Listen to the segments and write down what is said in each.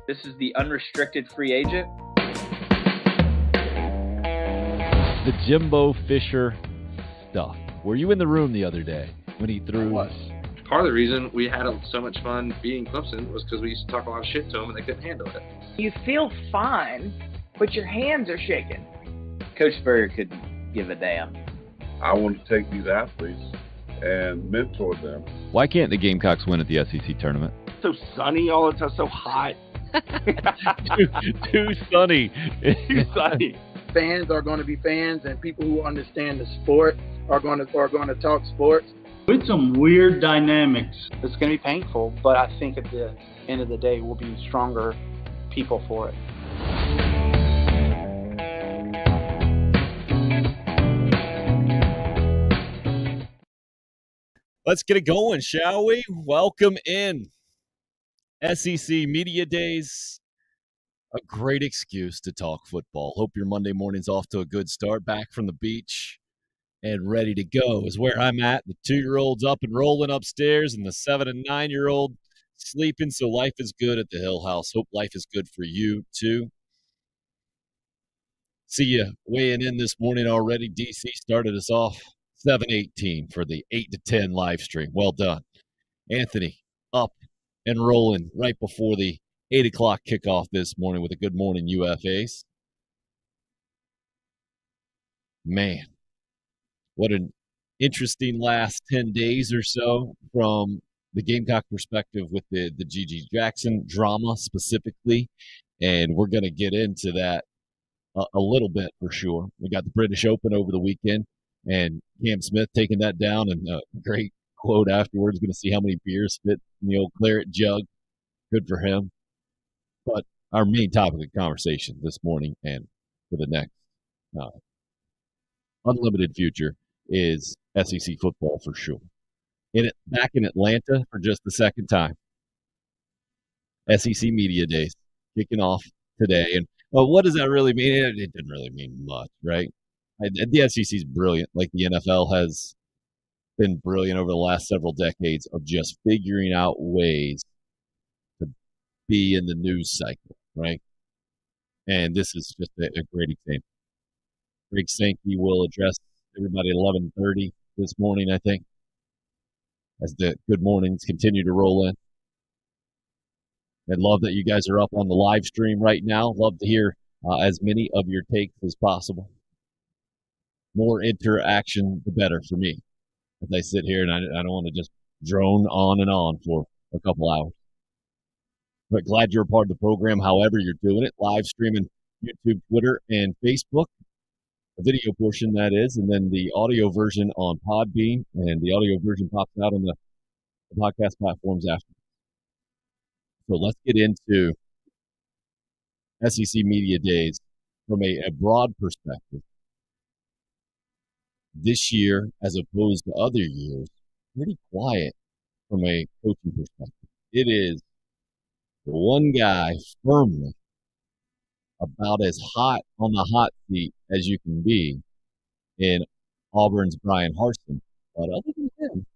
This is the unrestricted free agent. The Jimbo Fisher stuff. Were you in the room the other day when he threw? I was. Part of the reason we had so much fun beating Clemson was because we used to talk a lot of shit to them and they couldn't handle it. You feel fine, but your hands are shaking. Coach Spurrier couldn't give a damn. I want to take these athletes and mentor them. Why can't the Gamecocks win at the SEC tournament? So sunny all the time, so hot. Too sunny. Too sunny. Fans are going to be fans, and people who understand the sport are going to talk sports. With some weird dynamics. It's going to be painful, but I think at the end of the day, we'll be stronger people for it. Let's get it going, shall we? Welcome in. SEC Media Days. A great excuse to talk football. Hope your Monday morning's off to a good start. Back from the beach and ready to go is where I'm at. The 2-year-old's up and rolling upstairs and the 7 and 9-year-old sleeping, so life is good at the Hill House. Hope life is good for you, too. See you weighing in this morning already. DC started us off 7:18 for the 8 to 10 live stream. Well done. Anthony up and rolling right before the 8 o'clock kickoff this morning with a good morning UFAs. Man, what an interesting last 10 days or so from the Gamecock perspective with the G.G. Jackson drama specifically. And we're going to get into that a little bit for sure. We got the British Open over the weekend and Cam Smith taking that down, and a great quote afterwards, going to see how many beers fit in the old claret jug. Good for him. But our main topic of conversation this morning and for the next unlimited future is SEC football for sure. Back in Atlanta for just the second time. SEC Media Days kicking off today. And what does that really mean? It didn't really mean much, right? The SEC is brilliant, like the NFL has been brilliant over the last several decades of just figuring out ways to be in the news cycle, right? And this is just a great example. Greg Sankey will address everybody at 11:30 this morning, I think, as the good mornings continue to roll in. And love that you guys are up on the live stream right now. Love to hear as many of your takes as possible. More interaction, the better for me. As I sit here and I don't want to just drone on and on for a couple hours. But glad you're a part of the program, however you're doing it. Live streaming YouTube, Twitter, and Facebook. The video portion, that is, and then the audio version on Podbean, and the audio version pops out on the podcast platforms after. So let's get into SEC Media Days from a broad perspective. This year, as opposed to other years, pretty quiet from a coaching perspective. It is one guy firmly about as hot on the hot seat as you can be in Auburn's Brian Harsin. But other than him,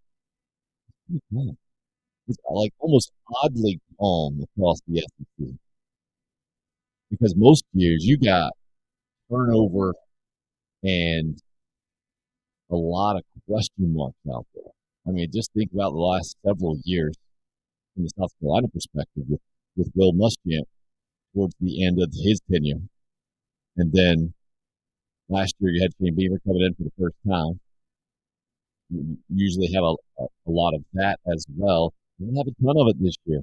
he's like almost oddly calm across the SEC. Because most years you got turnover and a lot of question marks out there. I mean, just think about the last several years from the South Carolina perspective with Will Muschamp towards the end of his tenure. And then last year you had Shane Beamer coming in for the first time. You usually have a lot of that as well. You don't have a ton of it this year.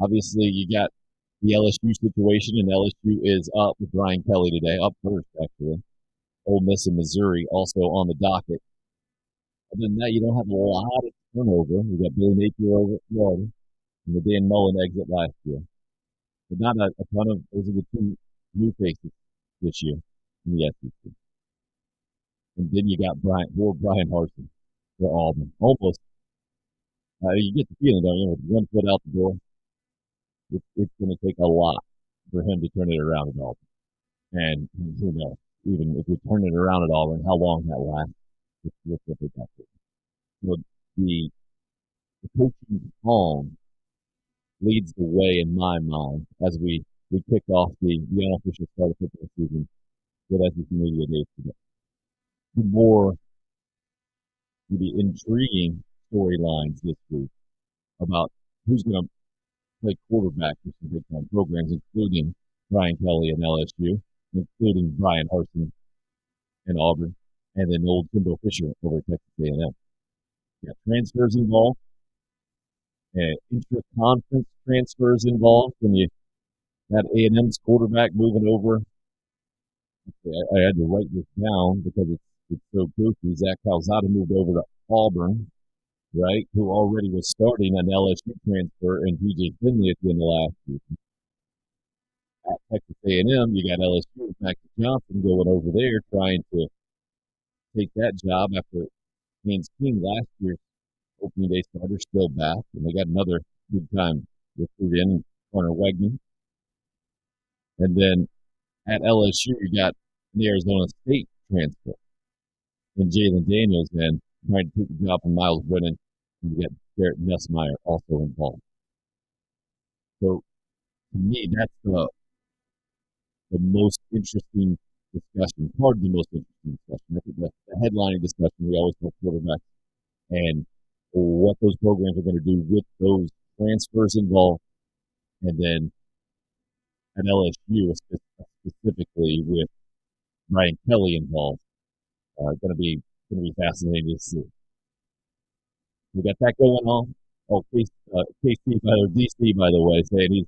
Obviously, you got the LSU situation, and LSU is up with Brian Kelly today, up first, actually. Ole Miss and Missouri also on the docket. Other than that, you don't have a lot of turnover. You got Billy Napier over at Florida and the Dan Mullen exit last year. But not a ton of, those are the two new faces this year in the SEC. And then you got Brian Harsin for Auburn. Almost, you get the feeling, don't you, with 1 foot out the door, it's going to take a lot for him to turn it around at Auburn. And who knows, even if we turn it around at Auburn, how long that lasts, it's difficult. So the coaching calm leads the way in my mind as we kick off the unofficial start of football season with SEC Media Days today. The more maybe intriguing storylines this week about who's going to play quarterback for some big-time programs, including Brian Kelly and LSU, including Brian Harsin and Auburn, and then old Jimbo Fisher over at Texas A&M. Got transfers involved, and intra-conference transfers involved. When you had A&M's quarterback moving over, I had to write this down because it's so goofy. Zach Calzada moved over to Auburn, right, who already was starting an LSU transfer, and P.J. Finley at the end of last season. At Texas A&M, you got LSU, Mackie Johnson going over there trying to take that job after Haynes King last year's opening day starter still back, and they got another big-time recruit in, Connor Wegman. And then at LSU, you got the Arizona State transfer and Jalen Daniels, and trying to take the job from Miles Brennan. And you got Garrett Nussmeier also involved. So, to me, that's the most interesting discussion, part of the most interesting discussion. I think the headlining discussion, we always talk quarterbacks and what those programs are going to do with those transfers involved. And then at LSU, specifically with Brian Kelly involved, going to be fascinating to see. We got that going on. Oh, KC, DC, by the way, saying he's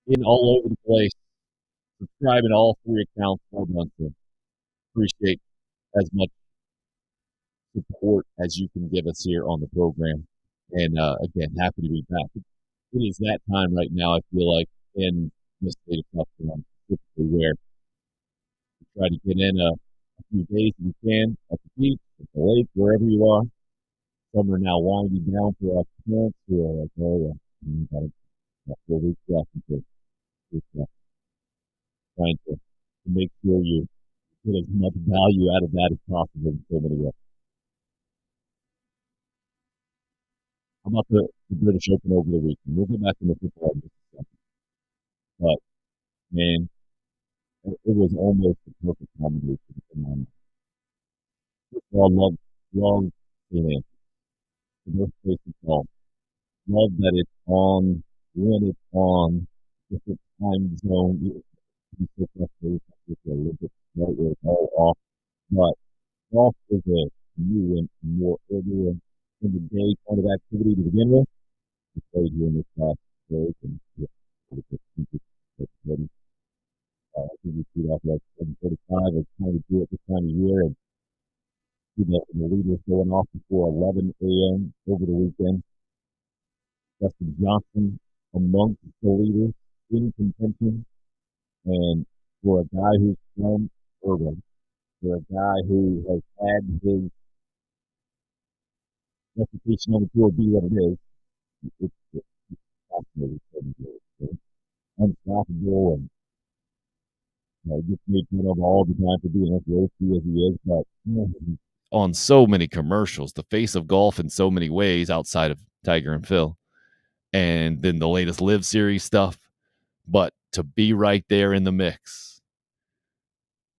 in all over the place, subscribing to all 3 accounts. Well done, sir. Appreciate as much support as you can give us here on the program. And again, happy to be back. It is that time right now, I feel like, in the state of South Carolina, specifically where we try to get in a few days if we can at the beach, at the lake, wherever you are. Some are now winding down for our parents who are like, oh, yeah, got 4 weeks left until trying to make sure you get as much value out of that as possible in so many ways. How about the British Open over the weekend? We'll get back into football in just a second. But, man, it was almost the perfect combination in my mind. First of all, love St. Andrews. The birthplace of golf. Love that it's on when it's on, different time zone. It's so frustrating with the Olympics, right, where it's all off. But golf is a new and more earlier in the day kind of activity to begin with. We played here in this past break, and I think we shoot off like 7:45. It's trying to do it this time of year, and the leaders going off before 11 a.m. over the weekend. Dustin Johnson amongst the leaders in contention, and for a guy who's from urban, for a guy who has had his reputation on the tour be what it is, it's fascinating. It's unstoppable, and gets made fun of all the time for being as risky as he is, but on so many commercials, the face of golf in so many ways outside of Tiger and Phil, and then the latest Live Series stuff. But to be right there in the mix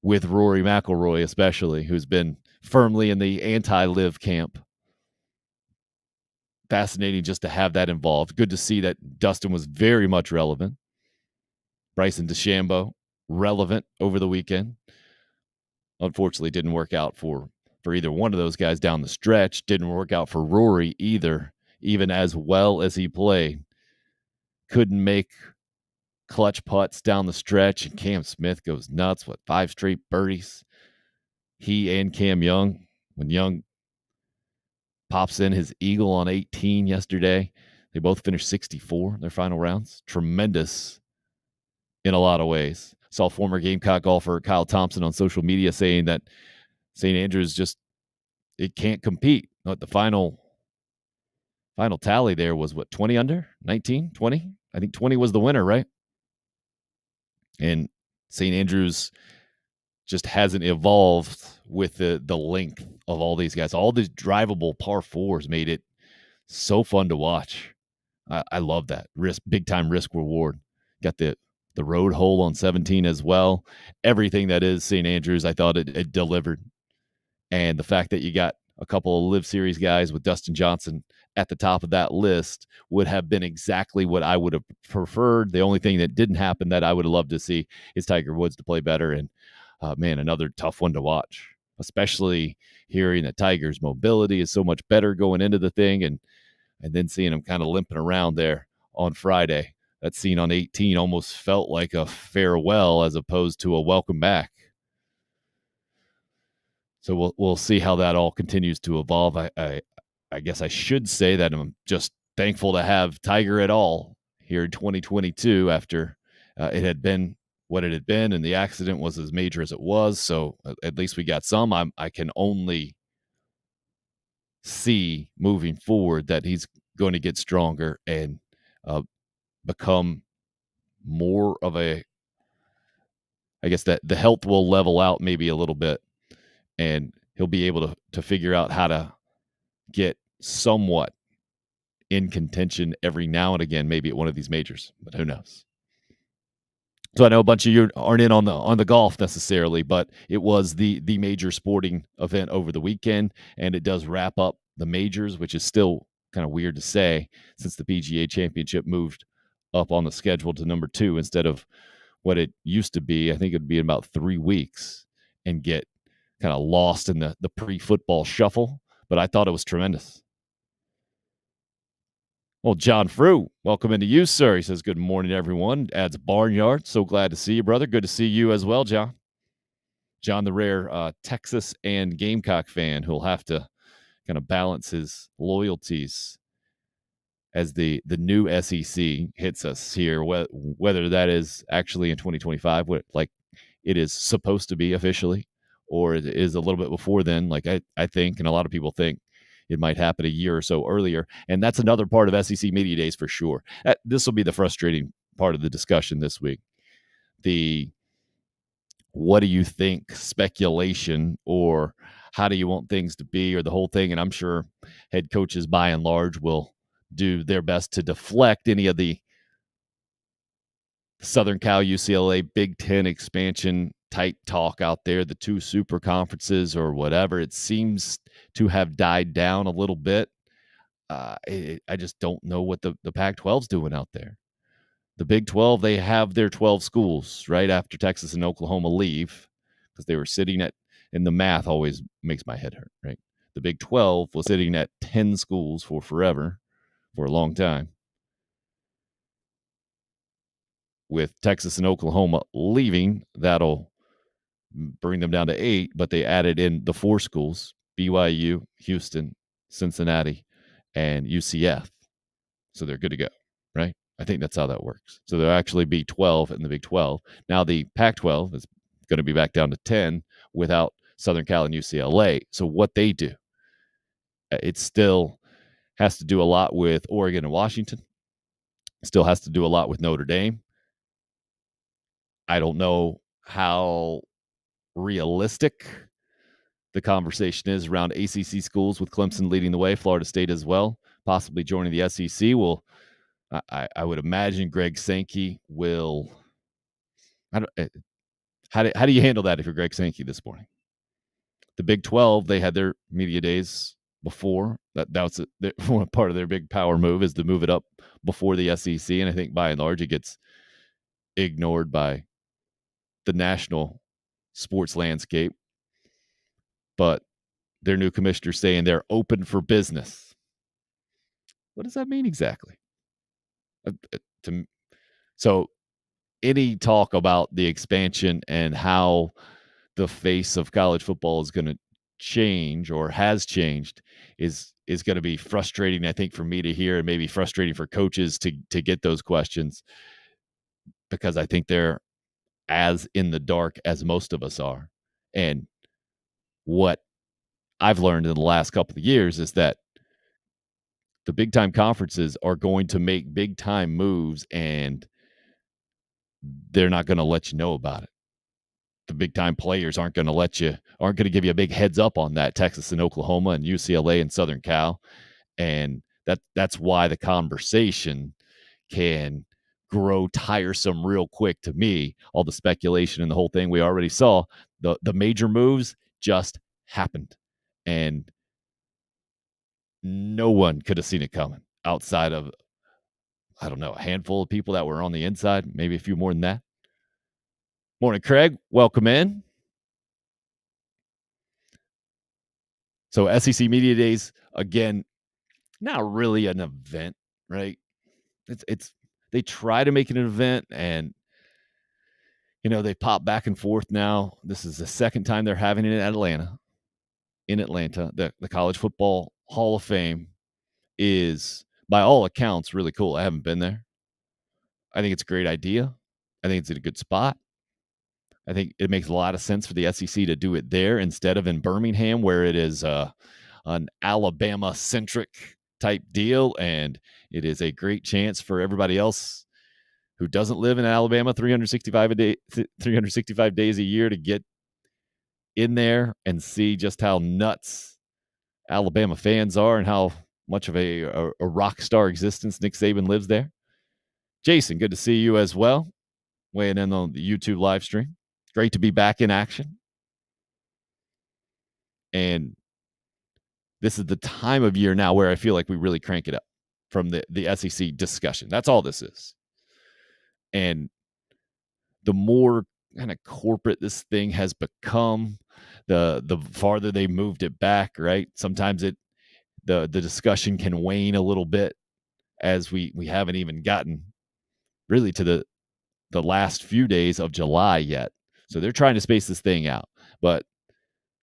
with Rory McIlroy, especially, who's been firmly in the anti-Live camp. Fascinating just to have that involved. Good to see that Dustin was very much relevant. Bryson DeChambeau, relevant over the weekend. Unfortunately, didn't work out for either one of those guys down the stretch. Didn't work out for Rory either, even as well as he played. Couldn't make clutch putts down the stretch, and Cam Smith goes nuts. 5 straight birdies? He and Cam Young, when Young pops in his eagle on 18 yesterday, they both finished 64 in their final rounds. Tremendous in a lot of ways. Saw former Gamecock golfer Kyle Thompson on social media saying that St. Andrews it can't compete. The final tally there was 20 under? 19? 20? I think 20 was the winner, right? And St. Andrews just hasn't evolved with the length of all these guys. All these drivable par 4s made it so fun to watch. I love that big time risk reward. Got the road hole on 17 as well. Everything that is St. Andrews, I thought it delivered. And the fact that you got a couple of Live Series guys with Dustin Johnson at the top of that list would have been exactly what I would have preferred. The only thing that didn't happen that I would have loved to see is Tiger Woods to play better. And man, another tough one to watch, especially hearing that Tiger's mobility is so much better going into the thing, and then seeing him kind of limping around there on Friday. That scene on 18 almost felt like a farewell as opposed to a welcome back. So we'll see how that all continues to evolve. I guess I should say that I'm just thankful to have Tiger at all here in 2022 after it had been what it had been, and the accident was as major as it was. So at least we got some. I can only see moving forward that he's going to get stronger and become more of a, I guess that the health will level out maybe a little bit, and he'll be able to figure out how to get somewhat in contention every now and again, maybe at one of these majors, but who knows? So I know a bunch of you aren't in on the golf necessarily, but it was the major sporting event over the weekend, and it does wrap up the majors, which is still kind of weird to say since the PGA Championship moved up on the schedule to number 2 instead of what it used to be. I think it'd be in about 3 weeks and get kind of lost in the pre-football shuffle, but I thought it was tremendous. Well, John Frew, welcome into you, sir. He says, good morning, everyone. Adds Barnyard. So glad to see you, brother. Good to see you as well, John. John, the rare Texas and Gamecock fan who'll have to kind of balance his loyalties as the new SEC hits us here, whether that is actually in 2025, like it is supposed to be officially, or it is a little bit before then, like I think, and a lot of people think it might happen a year or so earlier. And that's another part of SEC Media Days for sure. This will be the frustrating part of the discussion this week. The what do you think speculation, or how do you want things to be, or the whole thing. And I'm sure head coaches by and large will do their best to deflect any of the Southern Cal, UCLA, Big Ten expansion type talk out there, the 2 super conferences or whatever. It seems to have died down a little bit. I just don't know what the Pac-12's doing out there. The Big 12, they have their 12 schools right after Texas and Oklahoma leave because they were sitting at, and the math always makes my head hurt, right? The Big 12 was sitting at 10 schools for forever, for a long time. With Texas and Oklahoma leaving, that'll bring them down to 8, but they added in the 4 schools, BYU, Houston, Cincinnati, and UCF. So they're good to go, right? I think that's how that works. So there'll actually be 12 in the Big 12. Now the Pac-12 is going to be back down to 10 without Southern Cal and UCLA. So what they do, it still has to do a lot with Oregon and Washington. Still has to do a lot with Notre Dame. I don't know how realistic the conversation is around ACC schools with Clemson leading the way, Florida State as well, possibly joining the SEC. Well, I would imagine Greg Sankey will. How do you handle that if you're Greg Sankey this morning? The Big 12, they had their media days before. That was one part of their big power move, is to move it up before the SEC, and I think by and large it gets ignored by the national sports landscape. But their new commissioner saying they're open for business. What does that mean exactly? So any talk about the expansion and how the face of college football is going to change or has changed is going to be frustrating, I think, for me to hear, and maybe frustrating for coaches to get those questions, because I think they're as in the dark as most of us are. And what I've learned in the last couple of years is that the big time conferences are going to make big time moves, and they're not going to let you know about it. The big time players aren't going to give you a big heads up on that. Texas and Oklahoma and UCLA and Southern Cal, and that's why the conversation can grow tiresome real quick to me. All the speculation and the whole thing we already saw. The major moves just happened, and no one could have seen it coming outside of, I don't know, a handful of people that were on the inside, maybe a few more than that. Morning, Craig. Welcome in. So SEC Media Days, again, not really an event, right? It's they try to make it an event, and they pop back and forth now. This is the second time they're having it in Atlanta. The College Football Hall of Fame is, by all accounts, really cool. I haven't been there. I think it's a great idea. I think it's in a good spot. I think it makes a lot of sense for the SEC to do it there instead of in Birmingham, where it is an Alabama-centric type deal, and it is a great chance for everybody else who doesn't live in Alabama 365 days a year to get in there and see just how nuts Alabama fans are and how much of a rock star existence Nick Saban lives there. Jason, good to see you as well, weighing in on the YouTube live stream. Great to be back in action. And this is the time of year now where I feel like we really crank it up from the SEC discussion. That's all this is. And the more kind of corporate this thing has become, the farther they moved it back, right? Sometimes the discussion can wane a little bit as we haven't even gotten really to the last few days of July yet. So they're trying to space this thing out, but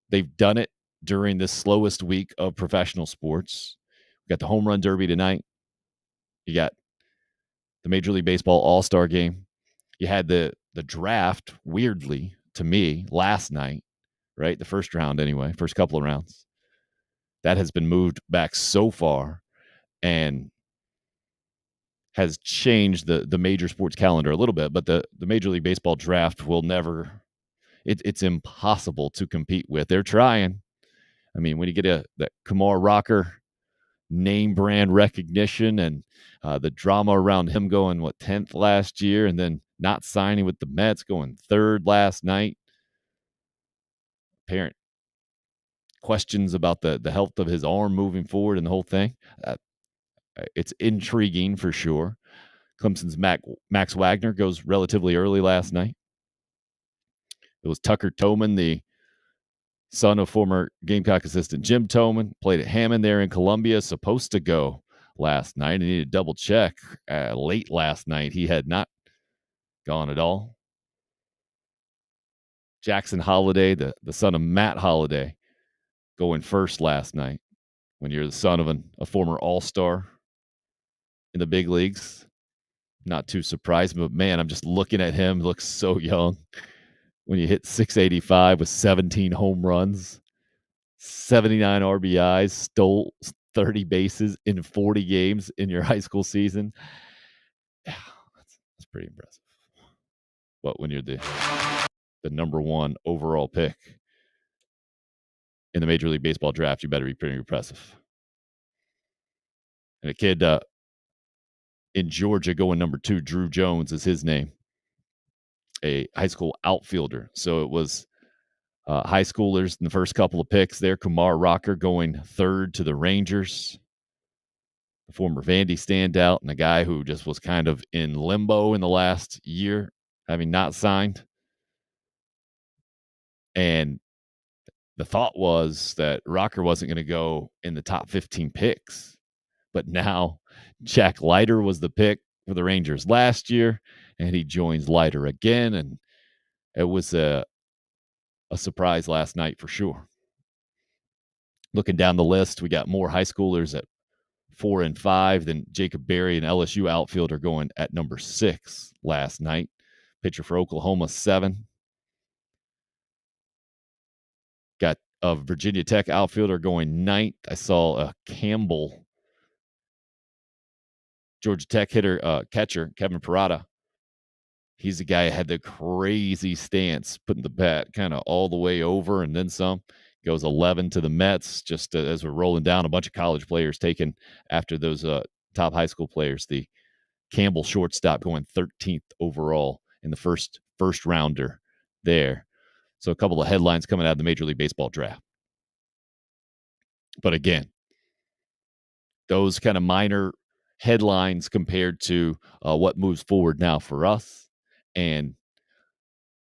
they've done it during the slowest week of professional sports. We got the home run derby tonight. You got the Major League Baseball All-Star game. You had the draft, weirdly to me, last night, right? The first round anyway, first couple of rounds. That has been moved back so far and has changed the major sports calendar a little bit, but the Major League Baseball draft will never, it's impossible to compete with. They're trying. I mean, when you get that Kumar Rocker name brand recognition and the drama around him going, 10th last year, and then not signing with the Mets, going 3rd last night. Apparent questions about the health of his arm moving forward and the whole thing. It's intriguing for sure. Clemson's Max Wagner goes relatively early last night. It was Tucker Toman, the son of former Gamecock assistant Jim Toman, played at Hammond there in Columbia, supposed to go last night. I needed to double check. Late last night, he had not gone at all. Jackson Holliday, the son of Matt Holliday, going first last night. When you're the son of a former All-Star in the big leagues, not too surprised, but man, I'm just looking at him. Looks so young. When you hit 685 with 17 home runs, 79 RBIs, stole 30 bases in 40 games in your high school season. Yeah, that's pretty impressive. But when you're the number 1 overall pick in the Major League Baseball draft, you better be pretty impressive. And a kid in Georgia going number 2, Drew Jones is his name, a high school outfielder. So it was high schoolers in the first couple of picks there. Kumar Rocker going 3rd to the Rangers, the former Vandy standout, and a guy who just was kind of in limbo in the last year, having not signed. And the thought was that Rocker wasn't going to go in the top 15 picks. But now Jack Leiter was the pick for the Rangers last year, and he joins Leiter again. And it was a surprise last night for sure. Looking down the list, we got more high schoolers at 4 and 5 than Jacob Berry, an LSU outfielder, going at number 6 last night. Pitcher for Oklahoma, 7. Got a Virginia Tech outfielder going 9th. I saw a Campbell, Georgia Tech catcher, Kevin Parada. He's the guy who had the crazy stance, putting the bat kind of all the way over and then some. goes 11 to the Mets. Just as we're rolling down, a bunch of college players taken after those top high school players. The Campbell shortstop going 13th overall in the first rounder there. So a couple of headlines coming out of the Major League Baseball draft. But again, those kind of minor headlines compared to what moves forward now for us. And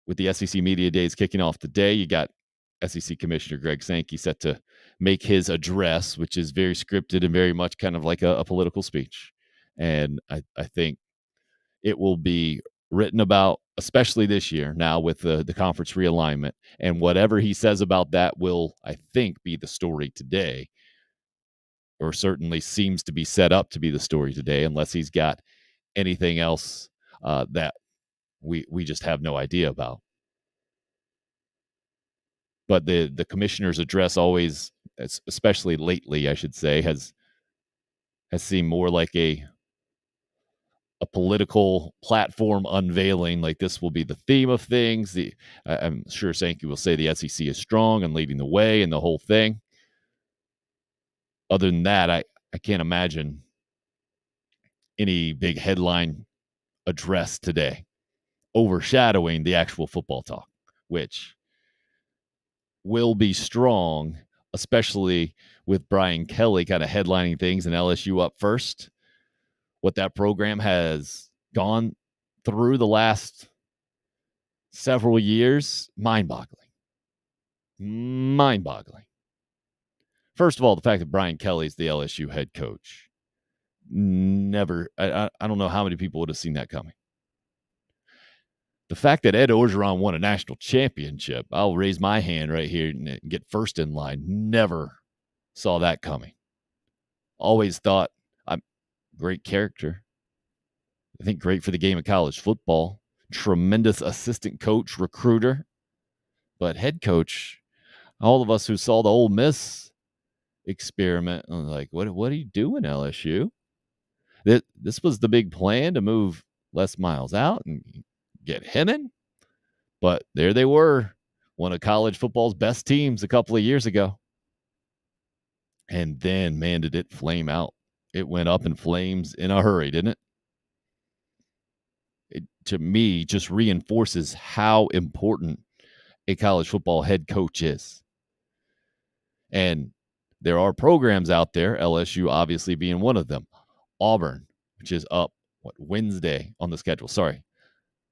with the SEC Media Days kicking off today, you got SEC Commissioner Greg Sankey set to make his address, which is very scripted and very much kind of like a political speech. And I think it will be written about, especially this year now with the conference realignment. And whatever he says about that will, I think, be the story today, or certainly seems to be set up to be the story today, unless he's got anything else that we just have no idea about. But the commissioner's address always, especially lately, I should say, has seemed more like a political platform unveiling. Like, this will be the theme of things. I'm sure Sankey will say the SEC is strong and leading the way and the whole thing. Other than that, I can't imagine any big headline address today overshadowing the actual football talk, which will be strong, especially with Brian Kelly kind of headlining things and LSU up first. What that program has gone through the last several years, mind-boggling. First of all, the fact that Brian Kelly's the LSU head coach. Never, I don't know how many people would have seen that coming. The fact that Ed Orgeron won a national championship, I'll raise my hand right here and get first in line. Never saw that coming. Always thought, I'm great character. I think great for the game of college football. Tremendous assistant coach, recruiter. But head coach, all of us who saw the Ole Miss experiment, I'm like, what are you doing, LSU? This was the big plan, to move Les Miles out and get him in. But there they were, one of college football's best teams a couple of years ago. And then, man, did it flame out. It went up in flames in a hurry, didn't it? It, to me, just reinforces how important a college football head coach is. And there are programs out there, LSU obviously being one of them. Auburn, which is up, Wednesday on the schedule. Sorry.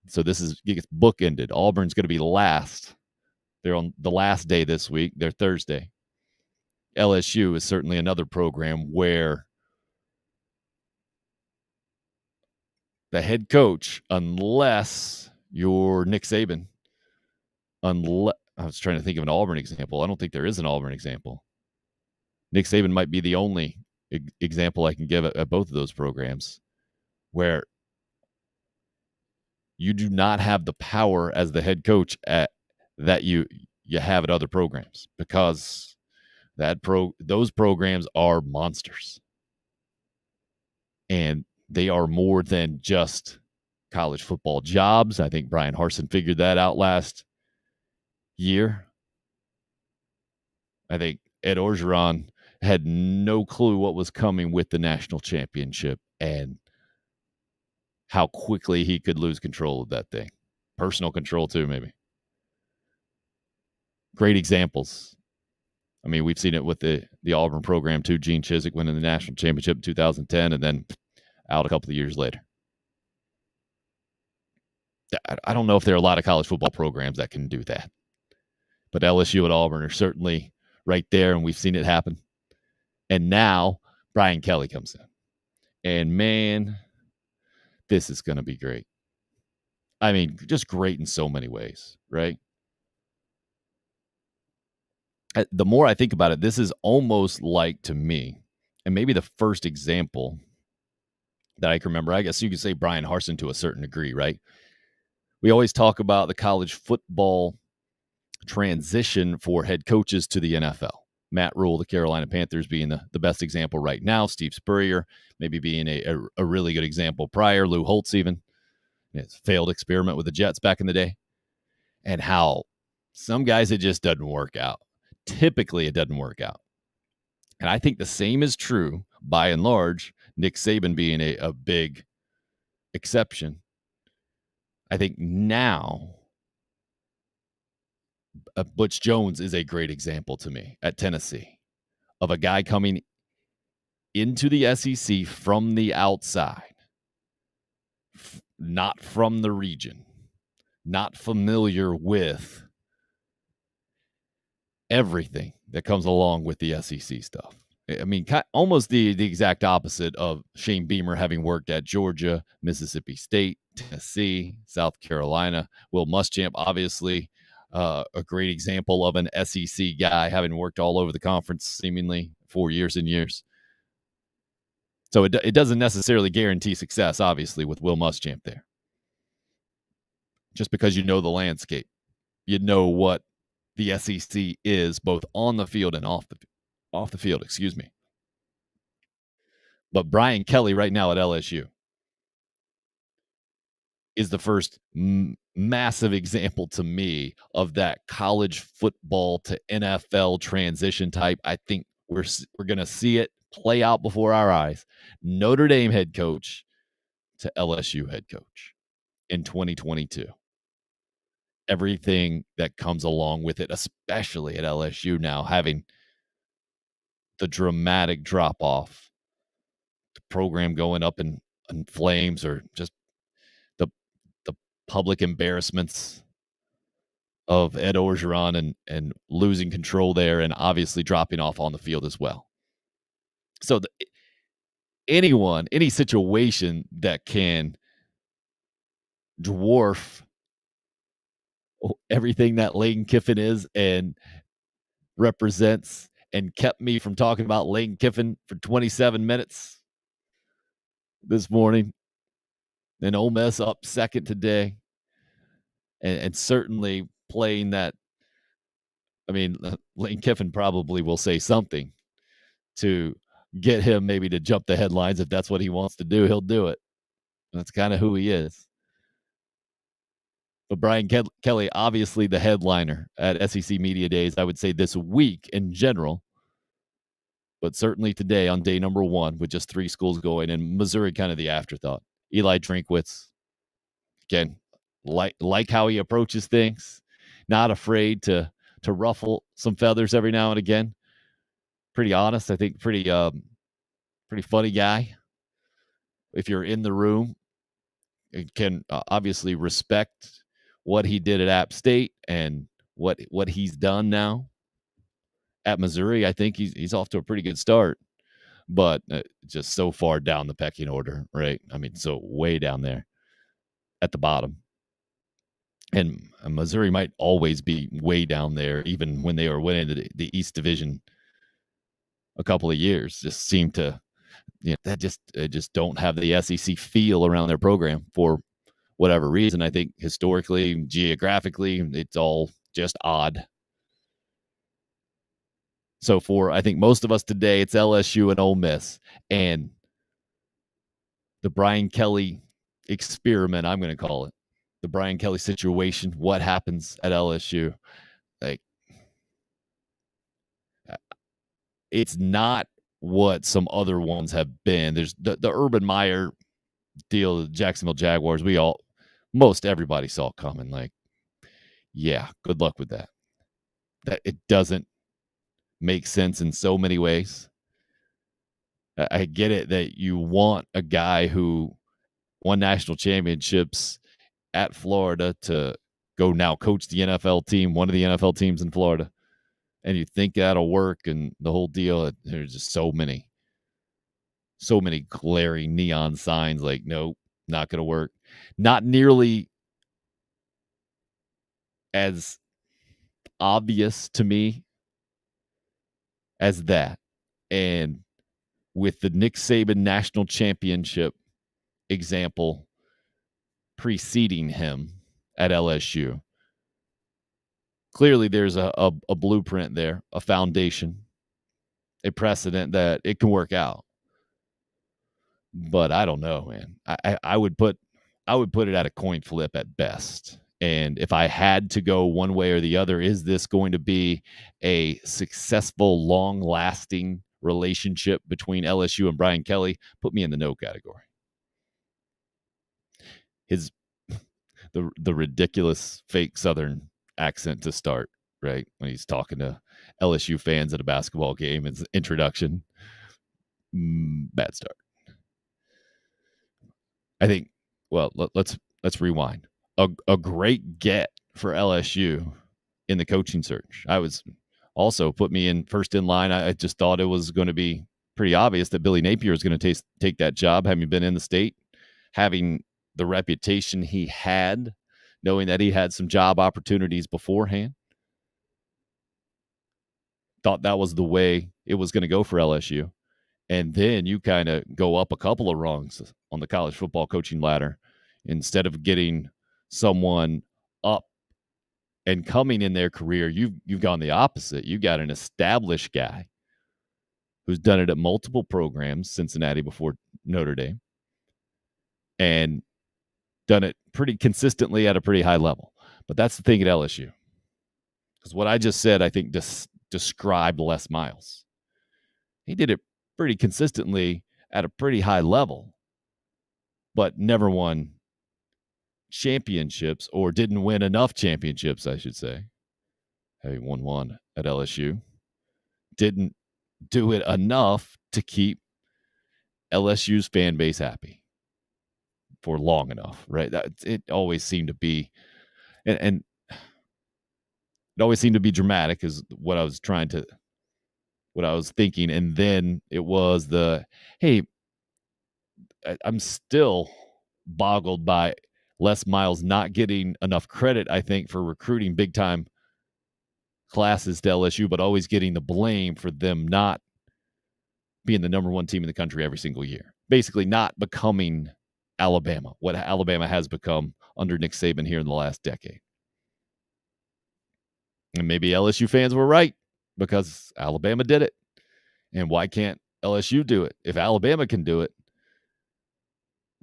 So it gets bookended. Auburn's going to be last. They're on the last day this week. They're Thursday. LSU is certainly another program where the head coach, unless you're Nick Saban, I was trying to think of an Auburn example. I don't think there is an Auburn example. Nick Saban might be the only example I can give at both of those programs where you do not have the power as the head coach that you have at other programs, because those programs are monsters. And they are more than just college football jobs. I think Brian Harsin figured that out last year. I think Ed Orgeron had no clue what was coming with the national championship and how quickly he could lose control of that thing. Personal control too, maybe. Great examples. I mean, we've seen it with the Auburn program too. Gene Chizik winning the national championship in 2010 and then out a couple of years later. I don't know if there are a lot of college football programs that can do that. But LSU and Auburn are certainly right there, and we've seen it happen. And now Brian Kelly comes in. And, man, this is going to be great. I mean, just great in so many ways, right? The more I think about it, this is almost like, to me, and maybe the first example that I can remember, I guess you could say Brian Harsin to a certain degree, right? We always talk about the college football transition for head coaches to the NFL. Matt Rule, the Carolina Panthers, being the best example right now. Steve Spurrier maybe being a really good example prior. Lou Holtz even. His failed experiment with the Jets back in the day. And how some guys, it just doesn't work out. typically it doesn't work out. And I think the same is true, by and large, Nick Saban being a big exception. I think now Butch Jones is a great example to me at Tennessee of a guy coming into the SEC from the outside, not from the region, not familiar with everything that comes along with the SEC stuff. I mean, almost the exact opposite of Shane Beamer having worked at Georgia, Mississippi State, Tennessee, South Carolina. Will Muschamp, obviously, a great example of an SEC guy having worked all over the conference seemingly for years and years. So it doesn't necessarily guarantee success, obviously, with Will Muschamp there. Just because you know the landscape, you know what the SEC is both on the field and off the field, excuse me. But Brian Kelly right now at LSU is the first massive example to me of that college football to NFL transition type. I think we're going to see it play out before our eyes. Notre Dame head coach to LSU head coach in 2022. Everything that comes along with it, especially at LSU now, having the dramatic drop off, the program going up in flames, or just the public embarrassments of Ed Orgeron and losing control there, and obviously dropping off on the field as well. So any situation that can dwarf everything that Lane Kiffin is and represents, and kept me from talking about Lane Kiffin for 27 minutes this morning, and Ole Miss up second today, and certainly playing that. I mean, Lane Kiffin probably will say something to get him maybe to jump the headlines. If that's what he wants to do, he'll do it. That's kind of who he is. But Brian Kelly, obviously the headliner at SEC Media Days, I would say this week in general, but certainly today on day number 1 with just 3 schools going, and Missouri kind of the afterthought. Eli Drinkwitz, again, like how he approaches things, not afraid to ruffle some feathers every now and again. Pretty honest, I think. Pretty funny guy. If you're in the room, it can obviously respect what he did at App State and what he's done now at Missouri. I think he's off to a pretty good start, but just so far down the pecking order, right? I mean, so way down there at the bottom. And Missouri might always be way down there, even when they were winning the East Division a couple of years. Just seem to, that just don't have the SEC feel around their program for whatever reason. I think historically, geographically, it's all just odd. So for, I think, most of us today, it's LSU and Ole Miss. And the Brian Kelly experiment, I'm going to call it. The Brian Kelly situation, what happens at LSU. Like, it's not what some other ones have been. There's the Urban Meyer deal, the Jacksonville Jaguars, most everybody saw coming. Like, yeah, good luck with that. That it doesn't make sense in so many ways. I get it that you want a guy who won national championships at Florida to go now coach the NFL team, one of the NFL teams in Florida, and you think that'll work and the whole deal. There's just so many glaring neon signs like, nope, not going to work. Not nearly as obvious to me as that. And with the Nick Saban national championship example preceding him at LSU, clearly there's a blueprint there, a foundation, a precedent that it can work out. But I don't know, man. I would put it at a coin flip at best And if I had to go one way or the other, is this going to be a successful, long-lasting relationship between LSU and Brian Kelly? Put me in the no category. The ridiculous fake Southern accent to start, right? When he's talking to LSU fans at a basketball game, his introduction, bad start. I think, well, let's rewind. A great get for LSU in the coaching search. I was also put me in first in line. I just thought it was going to be pretty obvious that Billy Napier is going to take that job, having been in the state, having the reputation he had, knowing that he had some job opportunities beforehand. Thought that was the way it was going to go for LSU. And then you kind of go up a couple of rungs on the college football coaching ladder. Instead of getting someone up and coming in their career, you've gone the opposite. You got an established guy who's done it at multiple programs, Cincinnati before Notre Dame, and done it pretty consistently at a pretty high level. But that's the thing at LSU. Because what I just said, I think, described Les Miles. He did it pretty consistently at a pretty high level, but never won championships, or didn't win enough championships, I should say. Having won one at LSU, didn't do it enough to keep LSU's fan base happy for long enough, right? It always seemed to be, and it always seemed to be dramatic is what I was thinking. And then it was hey, I'm still boggled by Les Miles not getting enough credit, I think, for recruiting big-time classes to LSU, but always getting the blame for them not being the number one team in the country every single year. Basically not becoming Alabama, what Alabama has become under Nick Saban here in the last decade. And maybe LSU fans were right because Alabama did it. And why can't LSU do it? If Alabama can do it,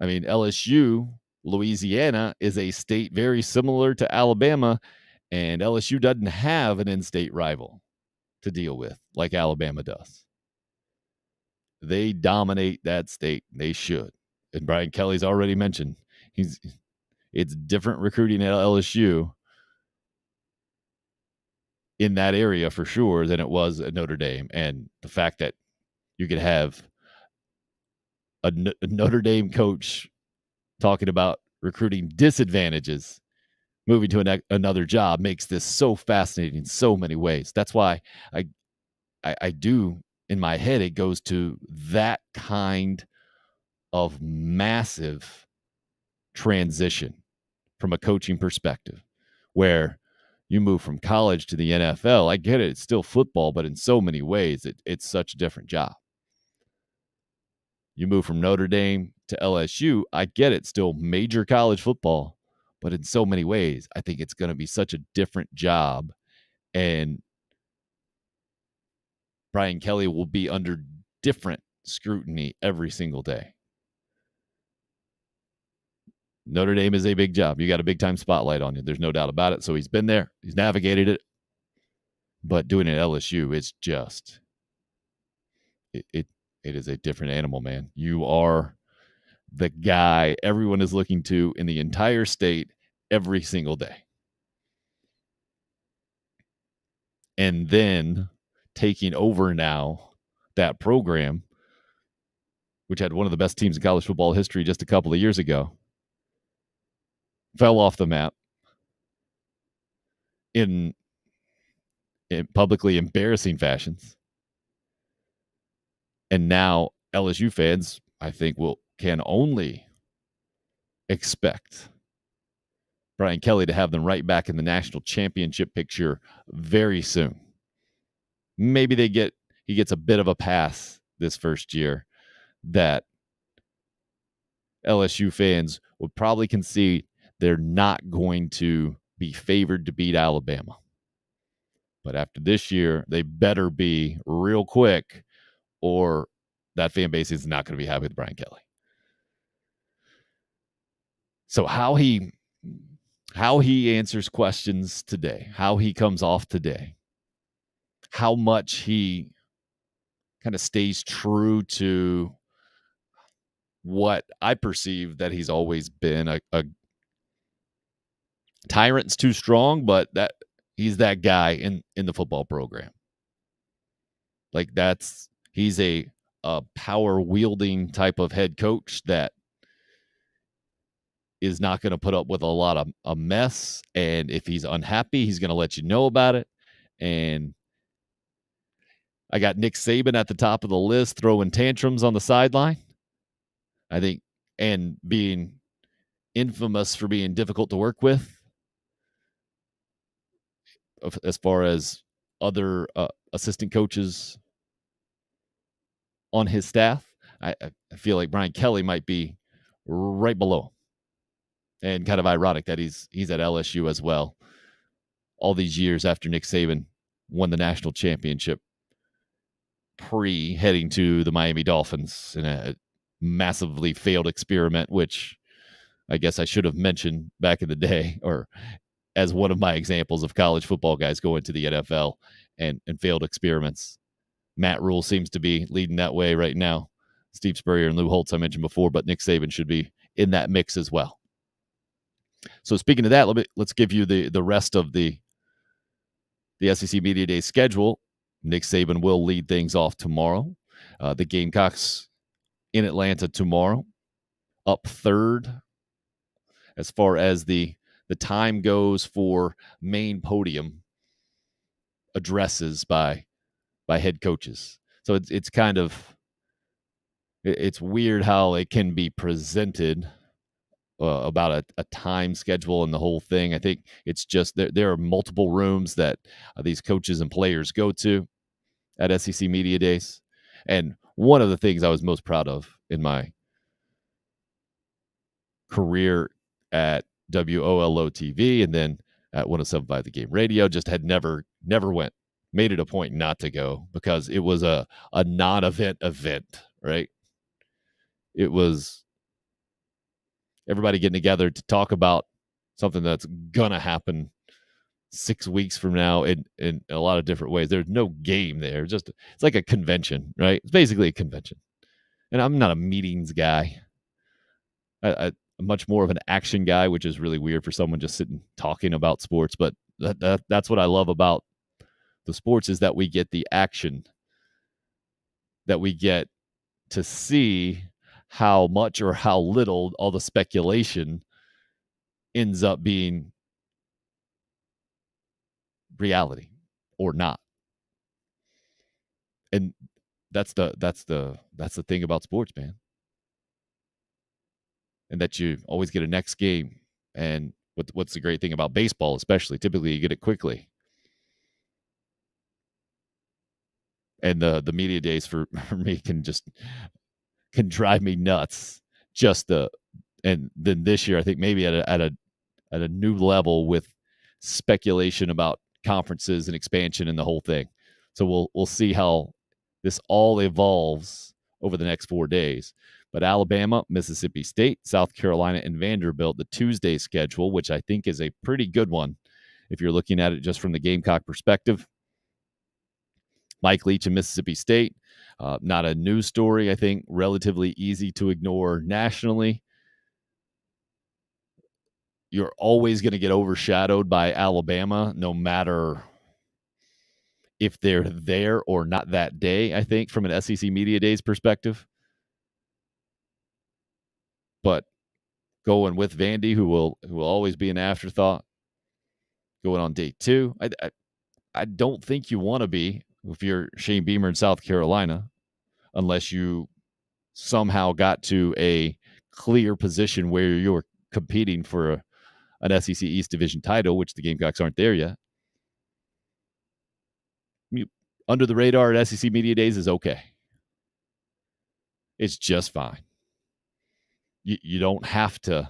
I mean, LSU, Louisiana, is a state very similar to Alabama, and LSU doesn't have an in-state rival to deal with like Alabama does. They dominate that state. They should. And Brian Kelly's already mentioned it's different recruiting at LSU in that area for sure than it was at Notre Dame. And the fact that you could have a Notre Dame coach talking about recruiting disadvantages moving to another job makes this so fascinating in so many ways. That's why I do, in my head, it goes to that kind of massive transition from a coaching perspective, where you move from college to the NFL. I get it. It's still football, but in so many ways, it's such a different job. You move from Notre Dame to LSU. I get it. Still major college football, but in so many ways, I think it's going to be such a different job. And Brian Kelly will be under different scrutiny every single day. Notre Dame is a big job. You got a big time spotlight on you. There's no doubt about it. So he's been there. He's navigated it. But doing it at LSU, it's just, it is a different animal, man. You are the guy everyone is looking to in the entire state every single day. And then taking over now that program, which had one of the best teams in college football history just a couple of years ago, fell off the map in publicly embarrassing fashions. And now LSU fans, I think, can only expect Brian Kelly to have them right back in the national championship picture very soon. Maybe he gets a bit of a pass this first year that LSU fans would probably concede they're not going to be favored to beat Alabama. But after this year, they better be real quick, or that fan base is not going to be happy with Brian Kelly. So how he how he answers questions today, how he comes off today, how much he kind of stays true to what I perceive that he's always been, a tyrant's too strong, but that he's that guy in the football program. Like he's a power wielding type of head coach that is not going to put up with a lot of a mess. And if he's unhappy, he's going to let you know about it. And I got Nick Saban at the top of the list, throwing tantrums on the sideline, I think, and being infamous for being difficult to work with as far as other assistant coaches on his staff. I feel like Brian Kelly might be right below him. And kind of ironic that he's at LSU as well, all these years after Nick Saban won the national championship, heading to the Miami Dolphins in a massively failed experiment, which I guess I should have mentioned back in the day, or as one of my examples of college football guys going to the NFL and failed experiments. Matt Rule seems to be leading that way right now. Steve Spurrier and Lou Holtz I mentioned before, but Nick Saban should be in that mix as well. So speaking of that, let's give you the rest of the SEC Media Day schedule. Nick Saban will lead things off tomorrow. The Gamecocks in Atlanta tomorrow, up third as far as the time goes for main podium addresses by head coaches. So it's kind of it's weird how it can be presented about a time schedule and the whole thing. I think it's just there are multiple rooms that these coaches and players go to at SEC Media Days. And one of the things I was most proud of in my career at WOLO TV and then at 107.5 The Game Radio, just had never went, made it a point not to go because it was a non-event event, right? It was everybody getting together to talk about something that's going to happen 6 weeks from now in a lot of different ways. There's no game there. It's like a convention, right? It's basically a convention. And I'm not a meetings guy. I'm much more of an action guy, which is really weird for someone just sitting talking about sports. But that's what I love about the sports is that we get the action, that we get to see how much or how little all the speculation ends up being reality or not. And that's the thing about sports, man. And that you always get a next game. And what's the great thing about baseball, especially, typically you get it quickly. And the media days for me can drive me nuts. And then this year, I think maybe at a new level with speculation about conferences and expansion and the whole thing. So we'll see how this all evolves over the next 4 days. But Alabama, Mississippi State, South Carolina, and Vanderbilt, the Tuesday schedule, which I think is a pretty good one if you're looking at it just from the Gamecock perspective. Mike Leach and Mississippi State, not a news story, I think, relatively easy to ignore nationally. You're always going to get overshadowed by Alabama, no matter if they're there or not that day, I think, from an SEC Media Days perspective. But going with Vandy, who will always be an afterthought, going on day 2. I don't think you want to be, if you're Shane Beamer in South Carolina, unless you somehow got to a clear position where you're competing for an SEC East Division title, which the Gamecocks aren't there yet. Under the radar at SEC Media Days is okay. It's just fine. You don't have to.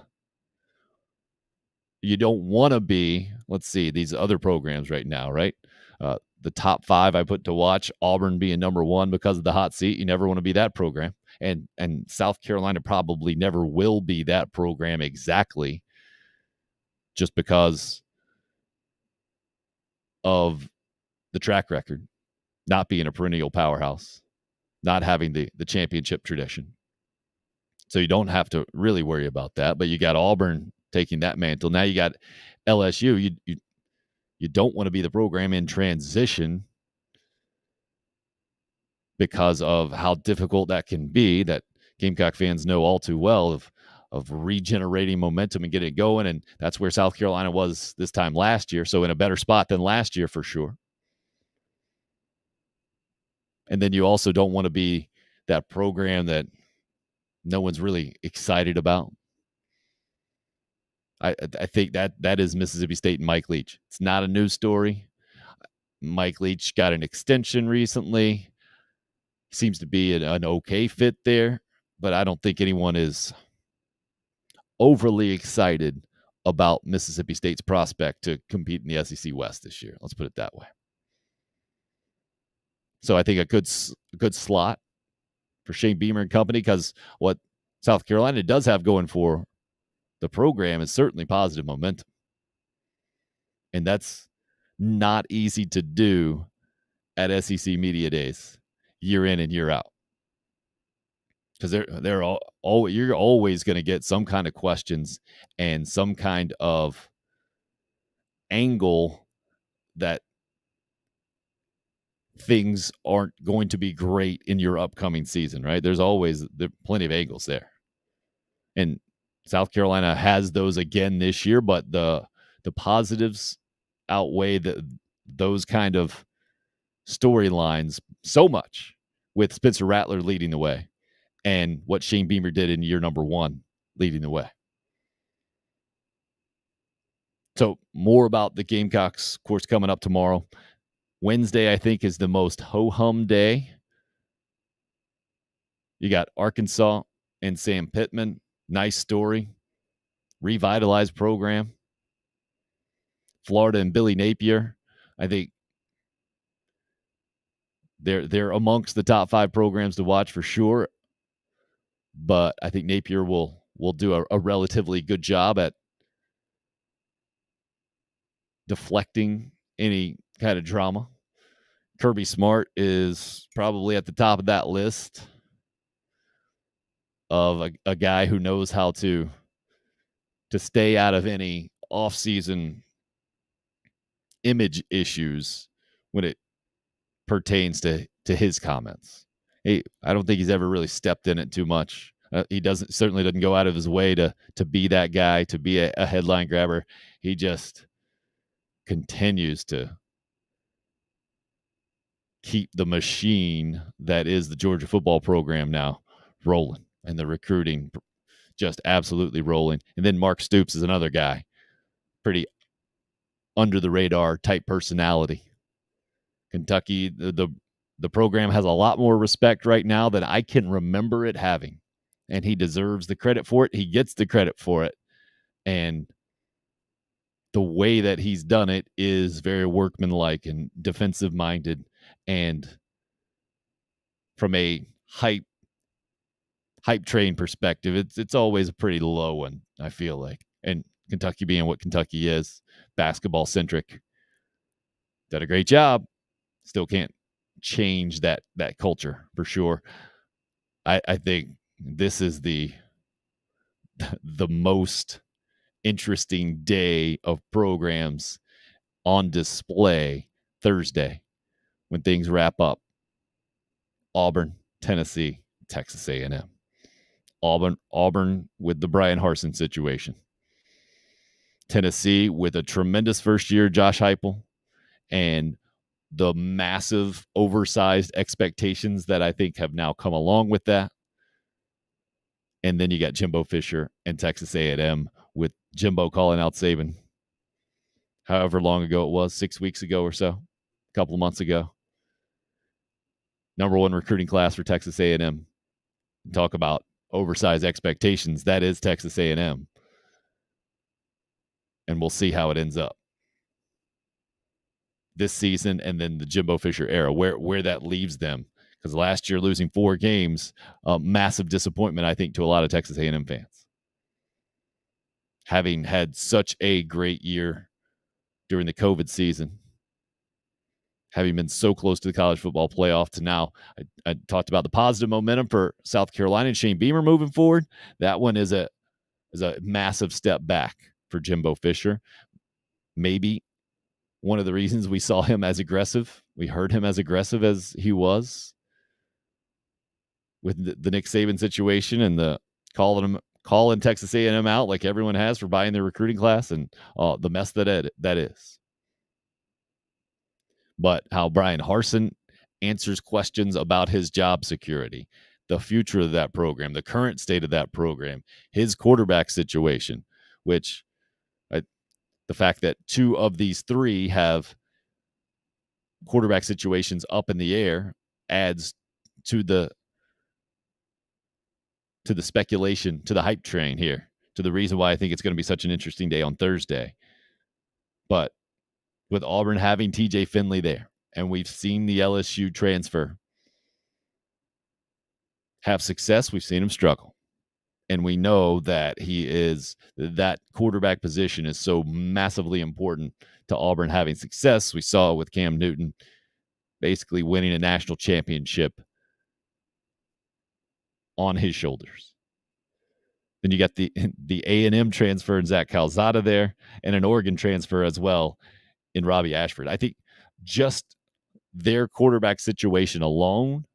You don't want to be, let's see, these other programs right now, right? The top 5 I put to watch, Auburn being number 1 because of the hot seat. You never want to be that program. And South Carolina probably never will be that program exactly. just because of the track record, not being a perennial powerhouse, not having the championship tradition. So you don't have to really worry about that. But you got Auburn taking that mantle. Now you got LSU. You don't want to be the program in transition because of how difficult that can be, that Gamecock fans know all too well, of regenerating momentum and getting it going. And that's where South Carolina was this time last year. So in a better spot than last year for sure. And then you also don't want to be that program that no one's really excited about. I think that is Mississippi State and Mike Leach. It's not a news story. Mike Leach got an extension recently. Seems to be an okay fit there, but I don't think anyone is overly excited about Mississippi State's prospect to compete in the SEC West this year. Let's put it that way. So I think a good slot for Shane Beamer and company, because what South Carolina does have going for the program is certainly positive momentum. And that's not easy to do at SEC Media Days, year in and year out. Because you're always going to get some kind of questions and some kind of angle that things aren't going to be great in your upcoming season, right? There's plenty of angles there. And South Carolina has those again this year, but the positives outweigh those kind of storylines so much, with Spencer Rattler leading the way and what Shane Beamer did in year number 1 leading the way. So more about the Gamecocks, of course, coming up tomorrow. Wednesday, I think, is the most ho-hum day. You got Arkansas and Sam Pittman. Nice story. Revitalized program. Florida and Billy Napier. I think they're amongst the top 5 programs to watch for sure. But I think Napier will do a relatively good job at deflecting any kind of drama. Kirby Smart is probably at the top of that list of a guy who knows how to stay out of any off-season image issues when it pertains to his comments. I don't think he's ever really stepped in it too much. He certainly doesn't go out of his way to be that guy, to be a headline grabber. He just continues to keep the machine that is the Georgia football program now rolling, and the recruiting just absolutely rolling. And then Mark Stoops is another guy, pretty under the radar type personality. Kentucky, the program has a lot more respect right now than I can remember it having, and he deserves the credit for it. He gets the credit for it, and the way that he's done it is very workmanlike and defensive minded, and from a hype train perspective, it's always a pretty low one, I feel like. And Kentucky being what Kentucky is, basketball centric, did a great job. Still can't change that culture for sure. I think this is the most interesting day of programs on display Thursday when things wrap up. Auburn, Tennessee, Texas A&M. Auburn with the Brian Harsin situation. Tennessee with a tremendous first year, Josh Heupel, and the massive oversized expectations that I think have now come along with that. And then you got Jimbo Fisher and Texas A&M, with Jimbo calling out Saban however long ago it was, 6 weeks ago or so, a couple of months ago. Number 1 recruiting class for Texas A&M. Talk about oversized expectations. That is Texas A&M. And we'll see how it ends up this season, and then the Jimbo Fisher era, where that leaves them. Because last year, losing 4 games, massive disappointment, I think, to a lot of Texas A&M fans. having had such a great year during the COVID season, having been so close to the college football playoff to now. I talked about the positive momentum for South Carolina and Shane Beamer moving forward. That one is a massive step back for Jimbo Fisher. Maybe one of the reasons we saw him as aggressive, we heard him as aggressive as he was with the Nick Saban situation and the calling Texas A&M out like everyone has for buying their recruiting class and the mess that is. But how Brian Harsin answers questions about his job security, the future of that program, the current state of that program, his quarterback situation, which the fact that 2 of these 3 have quarterback situations up in the air adds to the speculation, to the hype train here, to the reason why I think it's going to be such an interesting day on Thursday. But with Auburn having TJ Finley there, and we've seen the LSU transfer have success, we've seen him struggle. And we know that that quarterback position is so massively important to Auburn having success. We saw it with Cam Newton basically winning a national championship on his shoulders. Then you got the A&M transfer in Zach Calzada there, and an Oregon transfer as well in Robbie Ashford. I think just their quarterback situation alone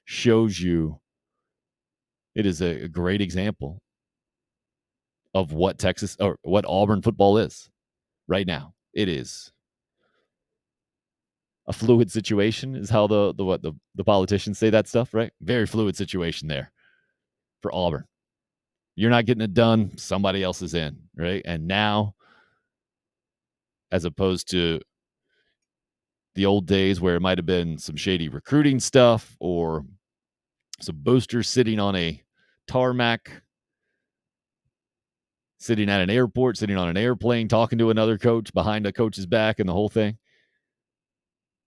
shows you it is a great example of what Texas or what Auburn football is right now. It is a fluid situation, is how the politicians say that stuff, right? Very fluid situation there for Auburn. You're not getting it done, somebody else is in, right? And now, as opposed to the old days where it might have been some shady recruiting stuff or some boosters sitting on a tarmac, sitting at an airport, sitting on an airplane, talking to another coach behind a coach's back and the whole thing.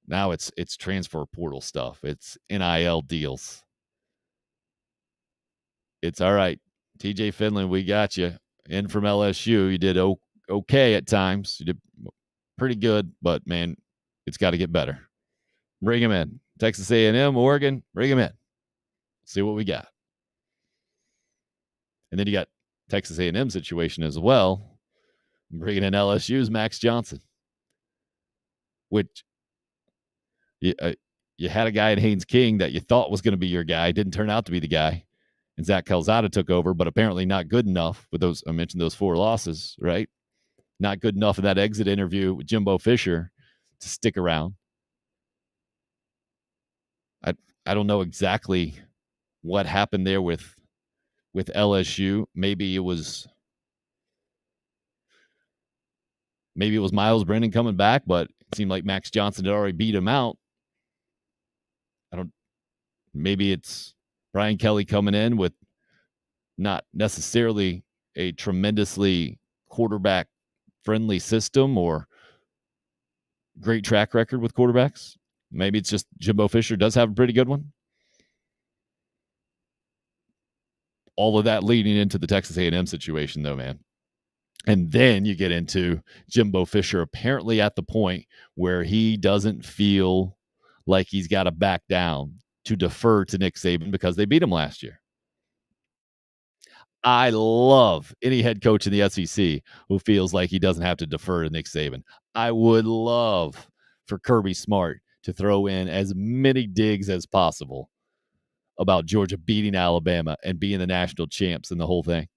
Now it's transfer portal stuff. It's NIL deals. It's all right. TJ Finley, we got you in from LSU. You did okay at times. You did pretty good, but man, it's got to get better. Bring him in. Texas A&M, Oregon, bring him in. See what we got. And then you got Texas A&M situation as well. Bringing in LSU's Max Johnson, which you had a guy in Haynes King that you thought was going to be your guy. Didn't turn out to be the guy. And Zach Calzada took over, but apparently not good enough with those. I mentioned those 4 losses, right? Not good enough in that exit interview with Jimbo Fisher to stick around. I don't know exactly what happened there with LSU. Maybe it was Miles Brennan coming back, but it seemed like Max Johnson had already beat him out. Maybe it's Brian Kelly coming in with not necessarily a tremendously quarterback friendly system or great track record with quarterbacks. Maybe it's just Jimbo Fisher does have a pretty good one. All of that leading into the Texas A&M situation, though, man. And then you get into Jimbo Fisher apparently at the point where he doesn't feel like he's got to back down to defer to Nick Saban because they beat him last year. I love any head coach in the SEC who feels like he doesn't have to defer to Nick Saban. I would love for Kirby Smart to throw in as many digs as possible about Georgia beating Alabama and being the national champs and the whole thing.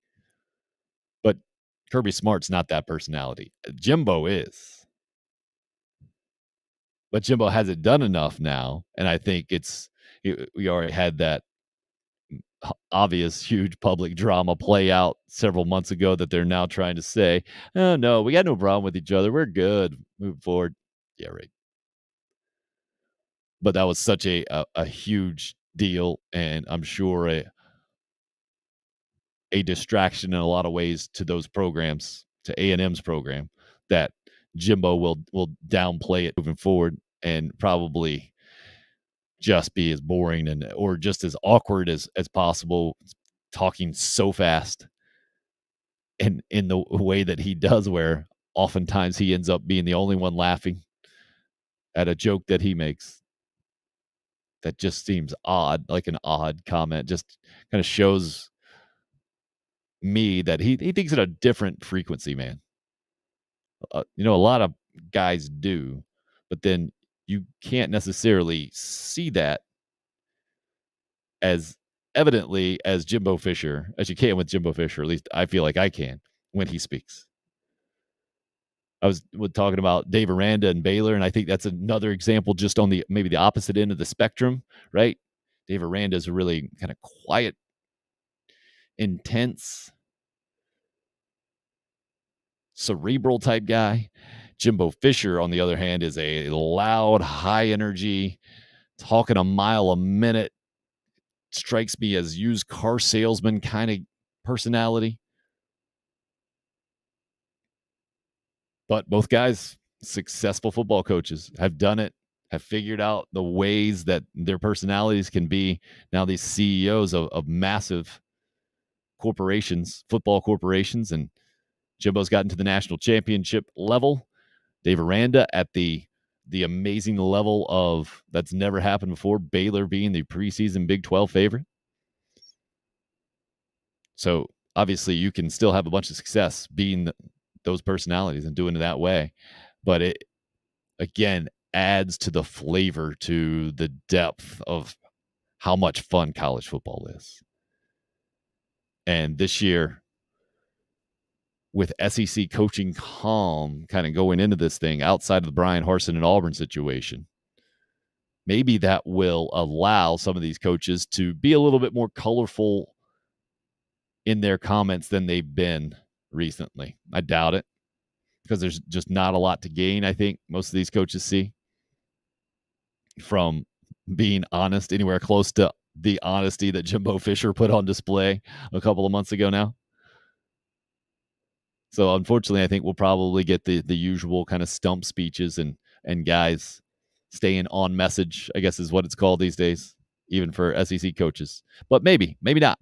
But Kirby Smart's not that personality. Jimbo is. But Jimbo hasn't done enough now, and I think we already had that obvious huge public drama play out several months ago that they're now trying to say, oh, no, we got no problem with each other. We're good. Moving forward. Yeah, right. But that was such a huge deal, and I'm sure a distraction in a lot of ways to those programs, to A&M's program, that Jimbo will downplay it moving forward and probably just be as boring or just as awkward as possible, talking so fast. and in the way that he does, where oftentimes he ends up being the only one laughing at a joke that he makes. That just seems odd, like an odd comment. Just kind of shows me that he thinks at a different frequency, man. A lot of guys do, but then you can't necessarily see that as evidently as Jimbo Fisher, as you can with Jimbo Fisher. At least I feel like I can when he speaks. I was talking about Dave Aranda and Baylor, and I think that's another example just on maybe the opposite end of the spectrum, right? Dave Aranda is a really kind of quiet, intense, cerebral type guy. Jimbo Fisher, on the other hand, is a loud, high energy, talking a mile a minute, strikes me as used car salesman kind of personality. But both guys, successful football coaches, have done it, have figured out the ways that their personalities can be now these CEOs of massive corporations, football corporations. And Jimbo's gotten to the national championship level. Dave Aranda at the amazing level of that's never happened before, Baylor being the preseason Big 12 favorite. So obviously you can still have a bunch of success being those personalities and doing it that way. But it, again, adds to the flavor, to the depth of how much fun college football is. And this year, with SEC coaching calm kind of going into this thing outside of the Brian Harsin and Auburn situation, maybe that will allow some of these coaches to be a little bit more colorful in their comments than they've been recently. I doubt it, because there's just not a lot to gain, I think, most of these coaches see from being honest, anywhere close to the honesty that Jimbo Fisher put on display a couple of months ago now. So unfortunately, I think we'll probably get the usual kind of stump speeches and guys staying on message, I guess is what it's called these days, even for SEC coaches. But maybe not.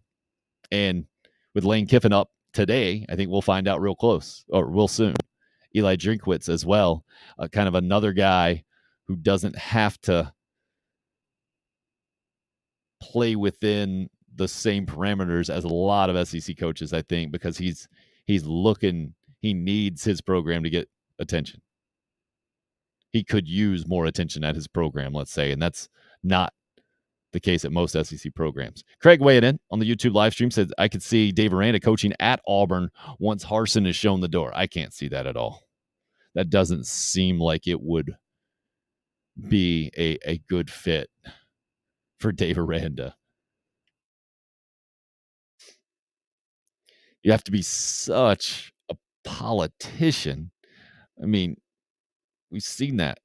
And with Lane Kiffin up today, I think we'll find out real soon. Eli Drinkwitz as well, kind of another guy who doesn't have to play within the same parameters as a lot of SEC coaches, I think, because he needs his program to get attention. He could use more attention at his program, let's say, and that's not the case at most SEC programs. Craig weighing in on the YouTube live stream said, I could see Dave Aranda coaching at Auburn once Harsin is shown the door. I can't see that at all. That doesn't seem like it would be a good fit for Dave Aranda. You have to be such a politician. I mean, we've seen that,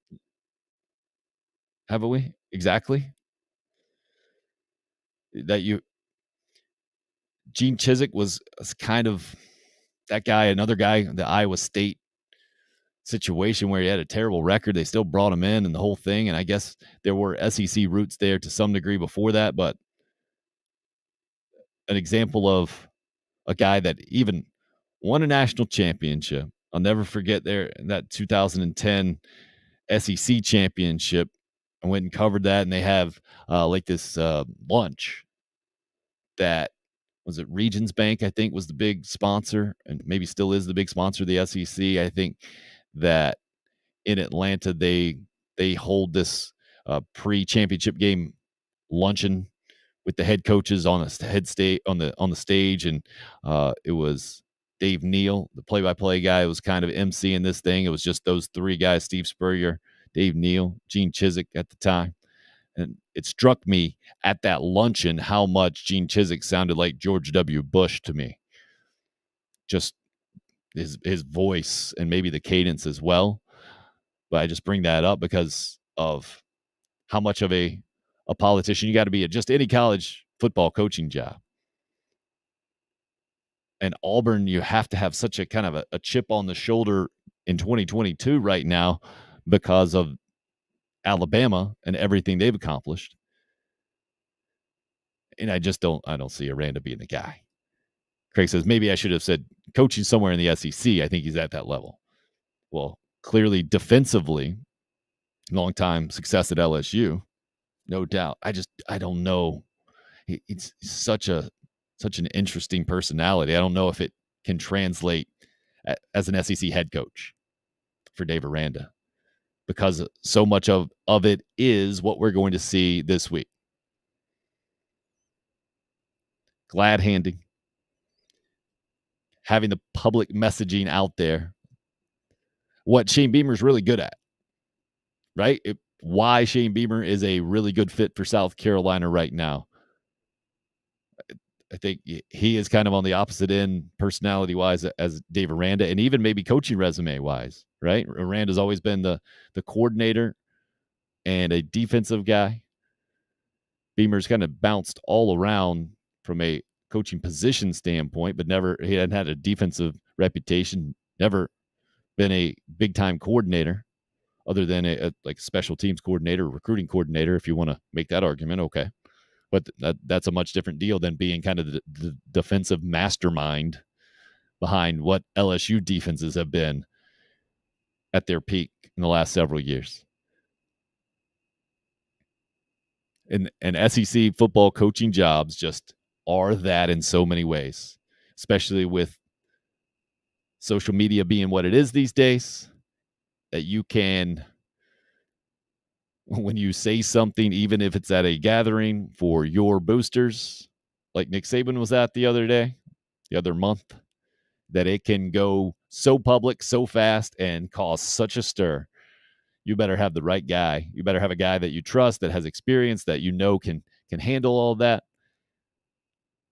haven't we? Exactly. Gene Chizik was kind of that guy, another guy, the Iowa State situation where he had a terrible record. They still brought him in and the whole thing. And I guess there were SEC roots there to some degree before that, but an example of a guy that even won a national championship. I'll never forget that 2010 SEC championship. I went and covered that, and they have like this lunch that was it Regions Bank, I think, was the big sponsor, and maybe still is the big sponsor of the SEC. I think that in Atlanta they hold this pre-championship game luncheon with the head coaches on the stage, and it was Dave Neal, the play-by-play guy, was kind of emceeing this thing. It was just those three guys: Steve Spurrier, Dave Neal, Gene Chizik at the time. And it struck me at that luncheon how much Gene Chizik sounded like George W. Bush to me. Just his voice and maybe the cadence as well. But I just bring that up because of how much of a politician you got to be at just any college football coaching job. And Auburn, you have to have such a kind of a chip on the shoulder in 2022 right now because of Alabama and everything they've accomplished. And I don't see Aranda being the guy. Craig says, maybe I should have said coaching somewhere in the SEC. I think he's at that level. Well, clearly defensively, long time success at LSU, no doubt. I don't know. It's such an interesting personality. I don't know if it can translate as an SEC head coach for Dave Aranda, because so much of it is what we're going to see this week. Glad handing, having the public messaging out there, what Shane Beamer is really good at, right? Why Shane Beamer is a really good fit for South Carolina right now. I think he is kind of on the opposite end personality-wise as Dave Aranda, and even maybe coaching resume-wise, right? Aranda's always been the coordinator and a defensive guy. Beamer's kind of bounced all around from a coaching position standpoint, but he hadn't had a defensive reputation, never been a big-time coordinator other than a special teams coordinator, recruiting coordinator, if you want to make that argument, okay. But that's a much different deal than being kind of the defensive mastermind behind what LSU defenses have been at their peak in the last several years. And SEC football coaching jobs just are that in so many ways, especially with social media being what it is these days, that you can, when you say something, even if it's at a gathering for your boosters, like Nick Saban was at the other month, that it can go so public, so fast, and cause such a stir. You better have the right guy. You better have a guy that you trust, that has experience, that you know can handle all that.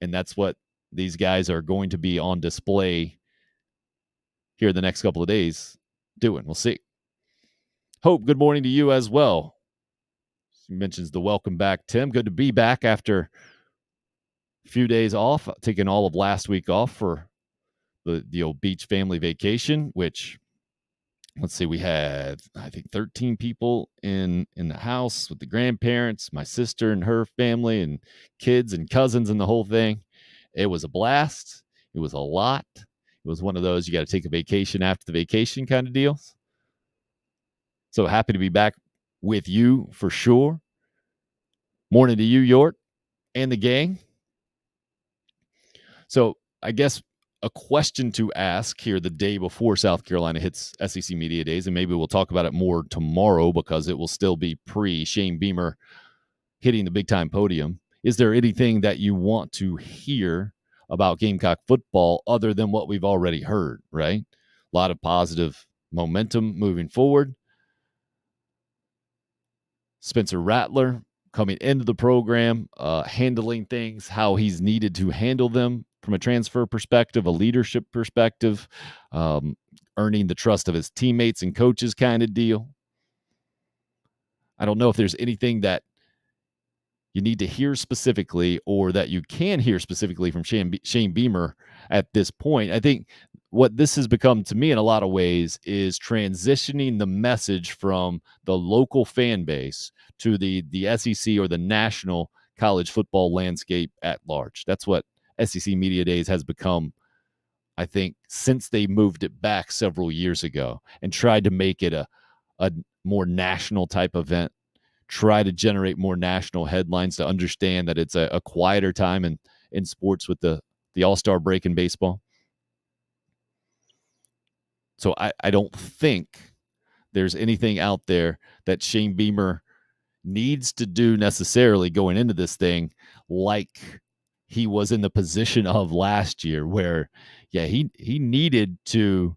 And that's what these guys are going to be on display here the next couple of days doing. We'll see. Hope, good morning to you as well. He mentions the welcome back, Tim. Good to be back after a few days off, taking all of last week off for the old beach family vacation, which, let's see, we had, I think, 13 people in the house with the grandparents, my sister and her family, and kids and cousins and the whole thing. It was a blast. It was a lot. It was one of those you got to take a vacation after the vacation kind of deals. So happy to be back with you for sure. Morning to you, York, and the gang. So I guess a question to ask here the day before South Carolina hits SEC Media Days, and maybe we'll talk about it more tomorrow because it will still be pre-Shane Beamer hitting the big-time podium. Is there anything that you want to hear about Gamecock football other than what we've already heard, right? A lot of positive momentum moving forward. Spencer Rattler coming into the program, handling things how he's needed to handle them from a transfer perspective, a leadership perspective, earning the trust of his teammates and coaches kind of deal. I don't know if there's anything that you need to hear specifically or that you can hear specifically from Shane Beamer at this point. I think what this has become to me in a lot of ways is transitioning the message from the local fan base to the SEC or the national college football landscape at large. That's what SEC Media Days has become, I think, since they moved it back several years ago and tried to make it a more national type event, try to generate more national headlines, to understand that it's a quieter time in sports with the All-Star break in baseball. So I don't think there's anything out there that Shane Beamer needs to do necessarily going into this thing like he was in the position of last year where, yeah, he needed to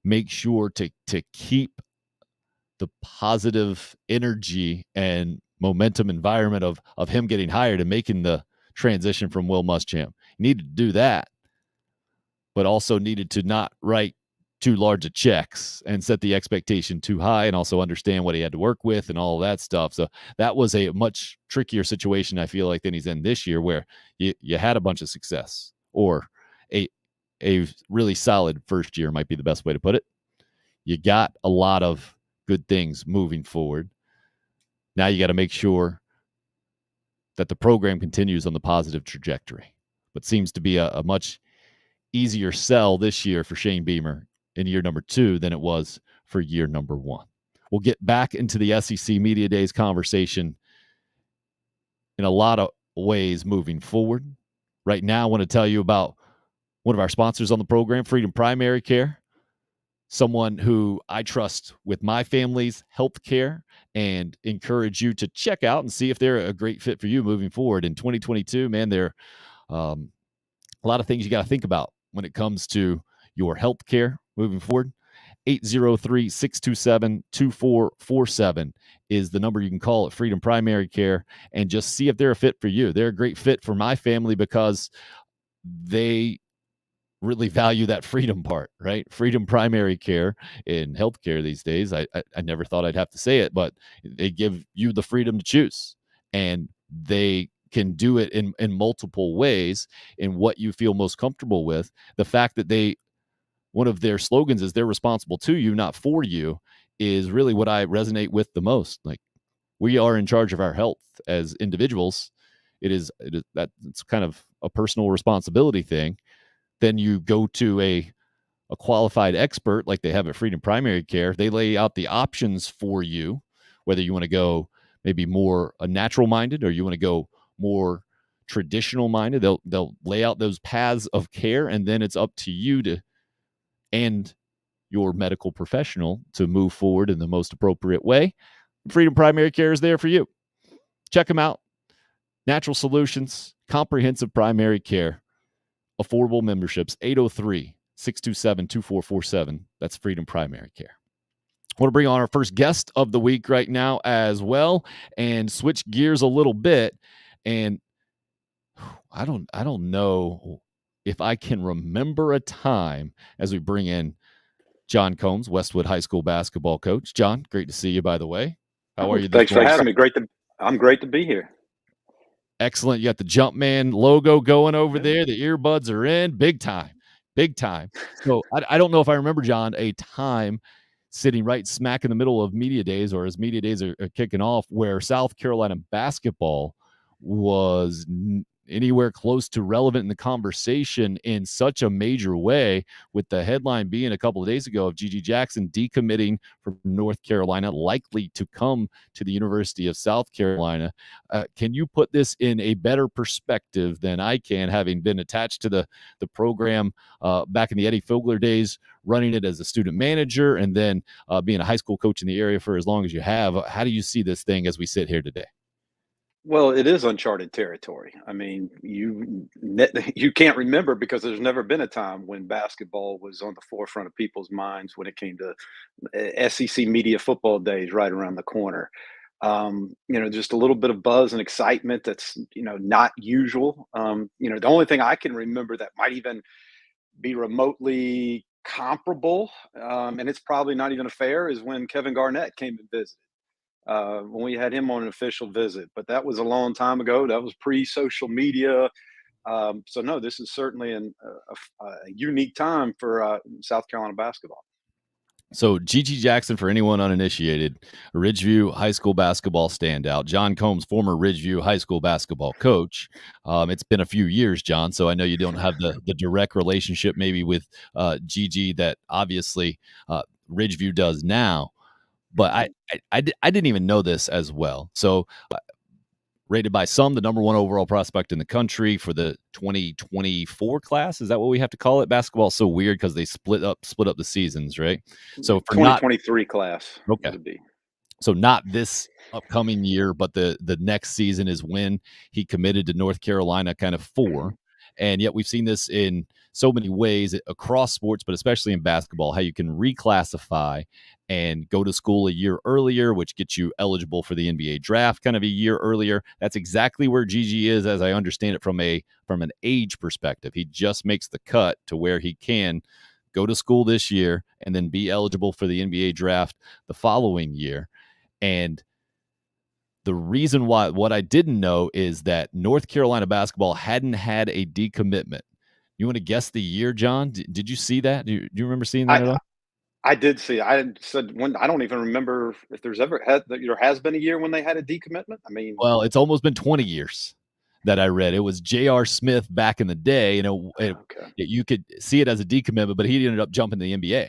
make sure to keep the positive energy and momentum environment of him getting hired and making the transition from Will Muschamp. He needed to do that, but also needed to not write too large of checks and set the expectation too high, and also understand what he had to work with and all of that stuff. So that was a much trickier situation, I feel like, than he's in this year, where you had a bunch of success, or a really solid first year might be the best way to put it. You got a lot of good things moving forward. Now you got to make sure that the program continues on the positive trajectory, but seems to be a much easier sell this year for Shane Beamer in year number 2 than it was for year number 1. We'll get back into the SEC Media Days conversation in a lot of ways moving forward. Right now, I want to tell you about one of our sponsors on the program, Freedom Primary Care, someone who I trust with my family's health care, and encourage you to check out and see if they're a great fit for you moving forward. In 2022, man, there are a lot of things you got to think about when it comes to your health care moving forward. 803-627-2447 is the number you can call at Freedom Primary Care and just see if they're a fit for you. They're a great fit for my family because they really value that freedom part, right? Freedom Primary Care in healthcare these days. I never thought I'd have to say it, but they give you the freedom to choose, and they can do it in multiple ways in what you feel most comfortable with. The fact that one of their slogans is they're responsible to you, not for you, is really what I resonate with the most. Like, we are in charge of our health as individuals. It's kind of a personal responsibility thing. Then you go to a qualified expert like they have at Freedom Primary Care. They lay out the options for you, whether you want to go maybe more natural minded or you want to go more traditional minded. They'll lay out those paths of care, and then it's up to you and your medical professional to move forward in the most appropriate way. Freedom Primary Care is there for you. Check them out. Natural Solutions, comprehensive primary care, affordable memberships, 803-627-2447. That's Freedom Primary Care. I want to bring on our first guest of the week right now as well and switch gears a little bit. And I don't know if I can remember a time as we bring in John Combs, Westwood High School basketball coach. John, great to see you, by the way. How are you? Thanks for having me. I'm great to be here. Excellent. You got the Jumpman logo going over there. The earbuds are in. Big time. So I don't know if I remember, John, a time sitting right smack in the middle of media days, or as media days are kicking off, where South Carolina basketball was anywhere close to relevant in the conversation in such a major way, with the headline being a couple of days ago of G.G. Jackson decommitting from North Carolina, likely to come to the University of South Carolina. Can you put this in a better perspective than I can, having been attached to the program back in the Eddie Fogler days, running it as a student manager, and then being a high school coach in the area for as long as you have? How do you see this thing as we sit here today? Well, it is uncharted territory. I mean, you can't remember, because there's never been a time when basketball was on the forefront of people's minds when it came to SEC media football days right around the corner. Just a little bit of buzz and excitement that's, not usual. The only thing I can remember that might even be remotely comparable, and it's probably not even fair, is when Kevin Garnett came and visited. When we had him on an official visit, but that was a long time ago. That was pre-social media. So no, this is certainly a unique time for South Carolina basketball. So G.G. Jackson, for anyone uninitiated, Ridgeview High School basketball standout. John Combs, former Ridgeview High School basketball coach. It's been a few years, John, so I know you don't have the direct relationship maybe with G.G. that obviously Ridgeview does now. But I didn't even know this as well. So rated by some the number one overall prospect in the country for the 2024 class. Is that what we have to call it? Basketball is so weird because they split up the seasons, right? So for 2023 class. Okay. So not this upcoming year, but the next season is when he committed to North Carolina kind of for. And yet we've seen this in so many ways across sports, but especially in basketball, how you can reclassify and go to school a year earlier, which gets you eligible for the NBA draft kind of a year earlier. That's exactly where G.G. is, as I understand it, from an age perspective. He just makes the cut to where he can go to school this year and then be eligible for the NBA draft the following year. And the reason why, what I didn't know, is that North Carolina basketball hadn't had a decommitment. You want to guess the year, John? Did you see that? Do you remember seeing that at all? I did see. I said when. I don't even remember if there has been a year when they had a decommitment. I mean, well, it's almost been 20 years that I read. It was J.R. Smith back in the day, and you could see it as a decommitment, but he ended up jumping to the NBA,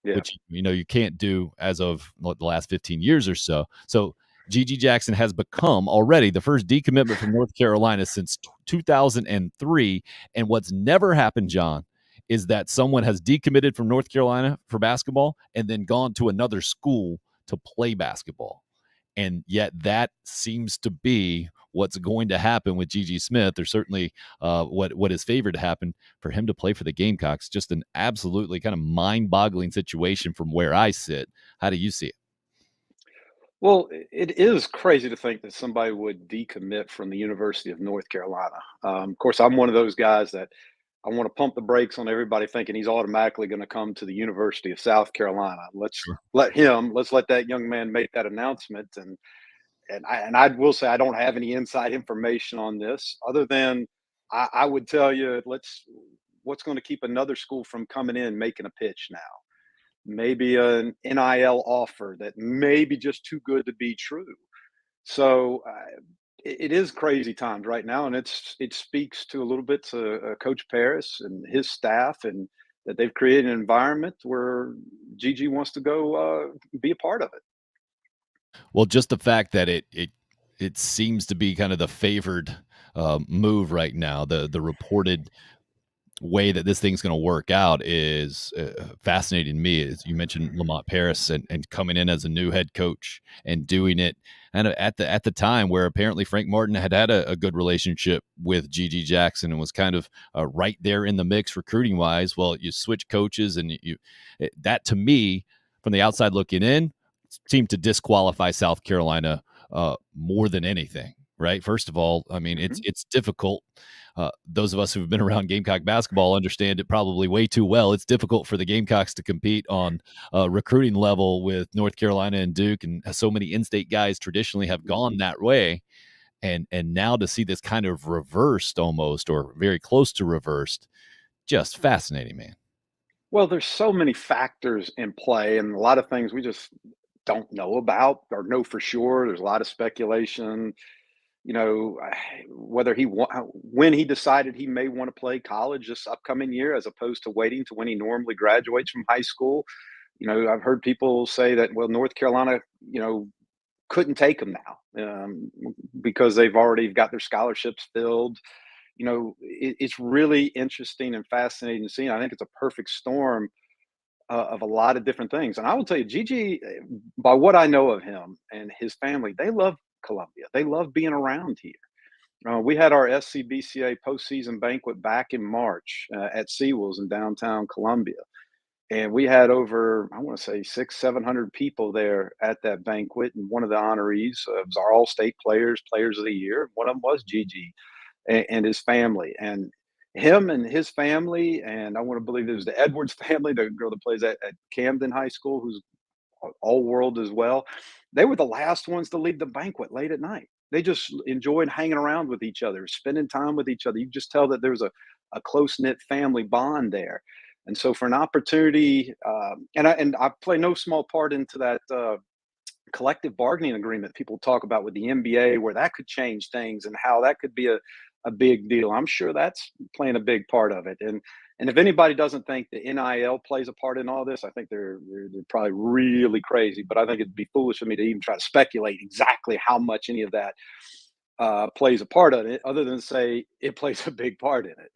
which you can't do as of the last 15 years or so. So G.G. Jackson has become already the first decommitment from North Carolina since 2003, and what's never happened, John, is that someone has decommitted from North Carolina for basketball and then gone to another school to play basketball. And yet that seems to be what's going to happen with G.G. Smith, or certainly what is favored to happen for him to play for the Gamecocks. Just an absolutely kind of mind-boggling situation from where I sit. How do you see it? Well, it is crazy to think that somebody would decommit from the University of North Carolina. Of course, I'm one of those guys that I want to pump the brakes on everybody thinking he's automatically going to come to the University of South Carolina. Let's let that young man make that announcement. And I will say I don't have any inside information on this other than I would tell you what's going to keep another school from coming in making a pitch now. Maybe an NIL offer that may be just too good to be true. So it is crazy times right now, and it speaks to a little bit to Coach Paris and his staff, and that they've created an environment where Gigi wants to go be a part of it. Well, just the fact that it seems to be kind of the favored move right now, the reported way that this thing's going to work out is fascinating to me. As you mentioned, Lamont Paris and coming in as a new head coach and doing it, and at the time where apparently Frank Martin had a good relationship with G.G. Jackson and was kind of right there in the mix recruiting wise. Well, you switch coaches, and that to me, from the outside looking in, seemed to disqualify South Carolina more than anything. Right. First of all, I mean, it's difficult. Those of us who've been around Gamecock basketball understand it probably way too well. It's difficult for the Gamecocks to compete on recruiting level with North Carolina and Duke, and so many in-state guys traditionally have gone that way. And now to see this kind of reversed almost, or very close to reversed, just fascinating, man. Well, there's so many factors in play, and a lot of things we just don't know about or know for sure. There's a lot of speculation. Whether when he decided he may want to play college this upcoming year, as opposed to waiting to when he normally graduates from high school. I've heard people say that, well, North Carolina, couldn't take him now because they've already got their scholarships filled. It's really interesting and fascinating to see. I think it's a perfect storm of a lot of different things. And I will tell you, Gigi, by what I know of him and his family, they love Columbia. They love being around here. We had our SCBCA postseason banquet back in March at Seawolves in downtown Columbia. And we had over, I want to say 600-700 people there at that banquet. And one of the honorees was our All-State Players of the Year. One of them was Gigi and his family. And him and his family, and I want to believe it was the Edwards family, the girl that plays at Camden High School, who's all world as well. They were the last ones to leave the banquet late at night. They just enjoyed hanging around with each other, spending time with each other. You just tell that there's a close-knit family bond there. And so for an opportunity, and I play no small part into that collective bargaining agreement people talk about with the NBA, where that could change things and how that could be a big deal. I'm sure that's playing a big part of it. And if anybody doesn't think the NIL plays a part in all this, I think they're probably really crazy. But I think it'd be foolish of me to even try to speculate exactly how much any of that plays a part of it, other than say it plays a big part in it.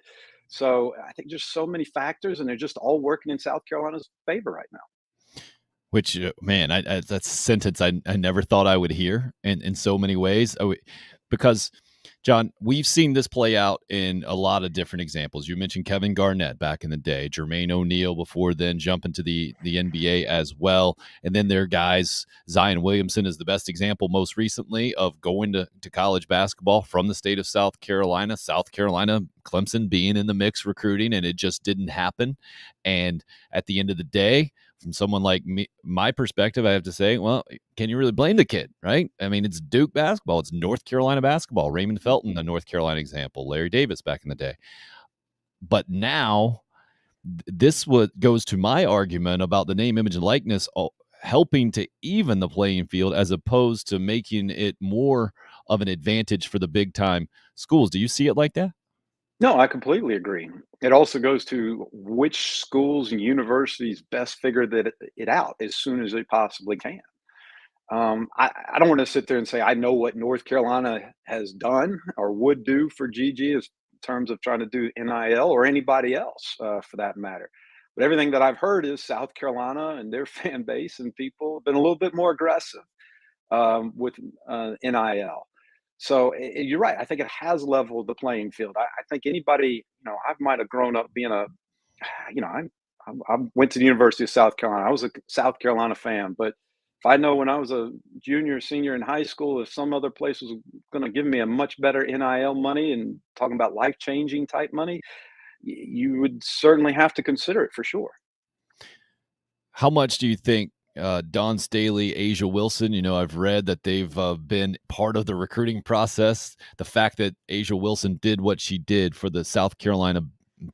So I think there's so many factors, and they're just all working in South Carolina's favor right now. Which, man, that's a sentence I never thought I would hear in so many ways. Because, John, we've seen this play out in a lot of different examples. You mentioned Kevin Garnett back in the day, Jermaine O'Neal before then, jumping to the NBA as well. And then there are guys, Zion Williamson is the best example most recently of going to college basketball from the state of South Carolina, Clemson being in the mix recruiting, and it just didn't happen. And at the end of the day, from someone like me, my perspective, I have to say, well, can you really blame the kid, right? I mean, it's Duke basketball. It's North Carolina basketball. Raymond Felton, the North Carolina example. Larry Davis back in the day. But now, this goes to my argument about the name, image, and likeness helping to even the playing field, as opposed to making it more of an advantage for the big time schools. Do you see it like that? No, I completely agree. It also goes to which schools and universities best figure it out as soon as they possibly can. I don't want to sit there and say I know what North Carolina has done or would do for Gigi as terms of trying to do NIL or anybody else for that matter. But everything that I've heard is South Carolina and their fan base and people have been a little bit more aggressive with NIL. So you're right. I think it has leveled the playing field. I think anybody, I might have grown up being I went to the University of South Carolina. I was a South Carolina fan, but if I know when I was a junior, senior in high school, if some other place was going to give me a much better NIL money and talking about life-changing type money, you would certainly have to consider it for sure. How much do you think Don Staley, Asia Wilson, I've read that they've been part of the recruiting process. The fact that Asia Wilson did what she did for the South Carolina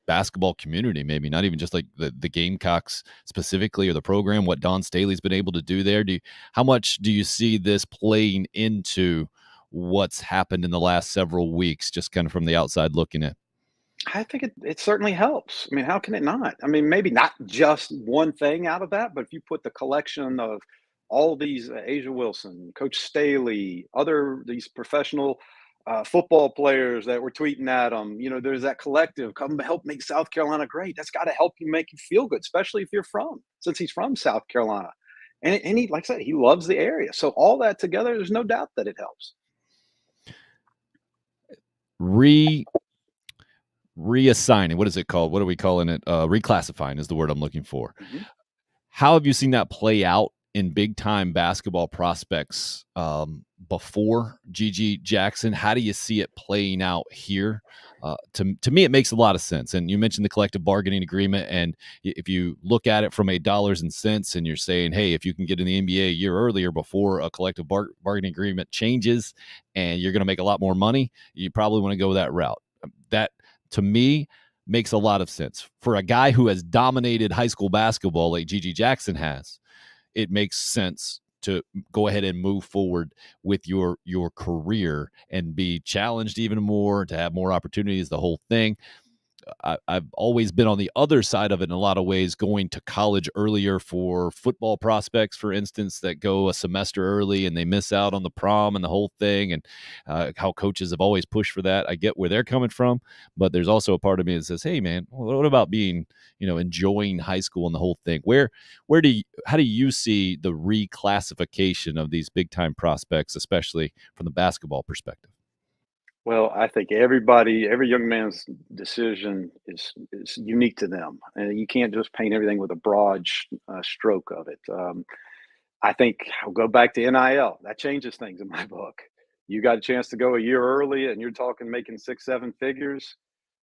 basketball community, maybe not even just like the Gamecocks specifically or the program, what Don Staley's been able to do there. How much do you see this playing into what's happened in the last several weeks, just kind of from the outside looking in? I think it certainly helps. I mean, how can it not? I mean, maybe not just one thing out of that, but if you put the collection of all these Asia Wilson, Coach Staley, these professional football players that were tweeting at them, there's that collective, come help make South Carolina great. That's got to help you make you feel good, especially if since he's from South Carolina. And he, like I said, he loves the area. So all that together, there's no doubt that it helps. Reassigning, what is it called? What are we calling it? Reclassifying is the word I'm looking for. Mm-hmm. How have you seen that play out in big time basketball prospects before Gigi Jackson? How do you see it playing out here? To me, it makes a lot of sense. And you mentioned the collective bargaining agreement. And if you look at it from a dollars and cents and you're saying, hey, if you can get in the NBA a year earlier before a collective bargaining agreement changes and you're going to make a lot more money, you probably want to go that route. That, to me, makes a lot of sense. For a guy who has dominated high school basketball like Gigi Jackson has, it makes sense to go ahead and move forward with your career and be challenged even more, to have more opportunities, the whole thing. I've always been on the other side of it in a lot of ways, going to college earlier for football prospects, for instance, that go a semester early and they miss out on the prom and the whole thing, and how coaches have always pushed for that. I get where they're coming from, but there's also a part of me that says, hey man, what about being, enjoying high school and the whole thing? How do you see the reclassification of these big time prospects, especially from the basketball perspective? Well, I think every young man's decision is unique to them, and you can't just paint everything with a broad stroke of it. I think I'll go back to NIL. That changes things in my book. You got a chance to go a year early, and you're talking making 6-7 figures.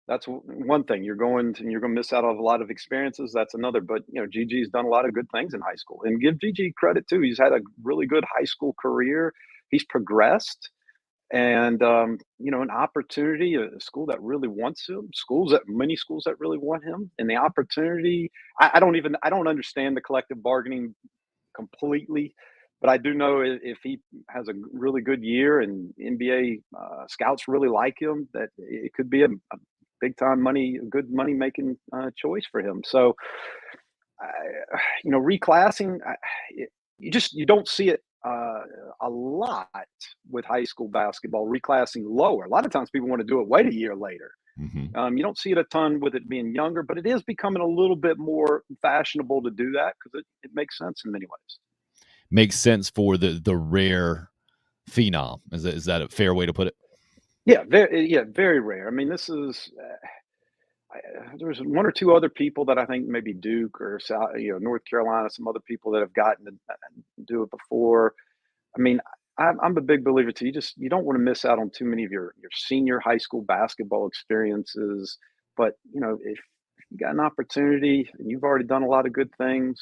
That's one thing. You're going to miss out on a lot of experiences. That's another. But Gigi's done a lot of good things in high school, and give Gigi credit too. He's had a really good high school career. He's progressed. And an opportunity, a school that really wants him, many schools that really want him, and the opportunity. I don't understand the collective bargaining completely, but I do know if he has a really good year and NBA scouts really like him, that it could be a big time good money making choice for him. So, reclassing, you don't see it a lot with high school basketball, reclassing lower. A lot of times people want to wait a year later. Mm-hmm. You don't see it a ton with it being younger, but it is becoming a little bit more fashionable to do that because it makes sense in many ways. Makes sense for the rare phenom. Is that a fair way to put it? Yeah, very rare. I mean, this is there's one or two other people that I think maybe Duke or South, North Carolina, some other people that have gotten to do it before. I mean, I'm a big believer too. You don't want to miss out on too many of your senior high school basketball experiences. But if you got an opportunity and you've already done a lot of good things,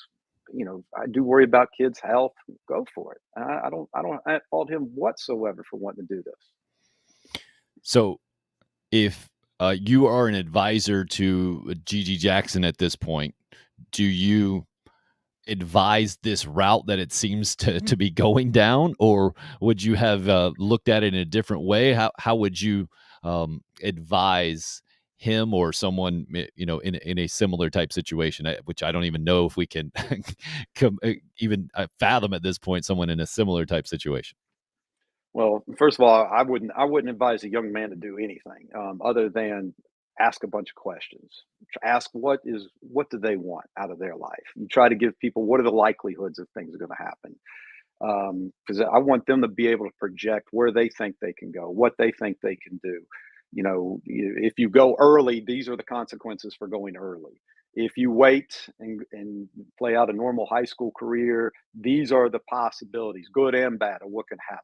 I do worry about kids' health. Go for it. I don't fault him whatsoever for wanting to do this. So, if you are an advisor to Gigi Jackson at this point, do you advised this route that it seems to be going down, or would you have looked at it in a different way? How would you advise him or someone in a similar type situation, which I don't even know if we can even fathom at this point, someone in a similar type situation? Well, first of all, I wouldn't advise a young man to do anything other than ask a bunch of questions. Ask what do they want out of their life. You try to give people what are the likelihoods of things are going to happen. Because I want them to be able to project where they think they can go, what they think they can do. If you go early, these are the consequences for going early. If you wait and play out a normal high school career, these are the possibilities, good and bad, of what can happen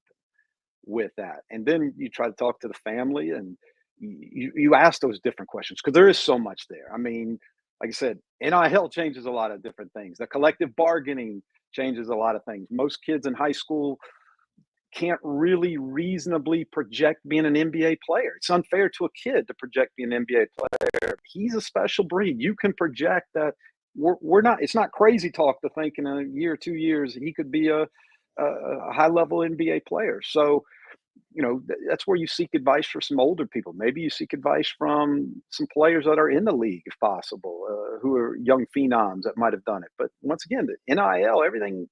with that. And then you try to talk to the family and you ask those different questions because there is so much there. I mean, like I said, NIL changes a lot of different things. The collective bargaining changes a lot of things. Most kids in high school can't really reasonably project being an NBA player. It's unfair to a kid to project being an NBA player. He's a special breed. You can project that we're not, it's not crazy talk to think in a year, 2 years, he could be a high level NBA player. So, that's where you seek advice for some older people. Maybe you seek advice from some players that are in the league, if possible, who are young phenoms that might have done it. But once again, the NIL, everything,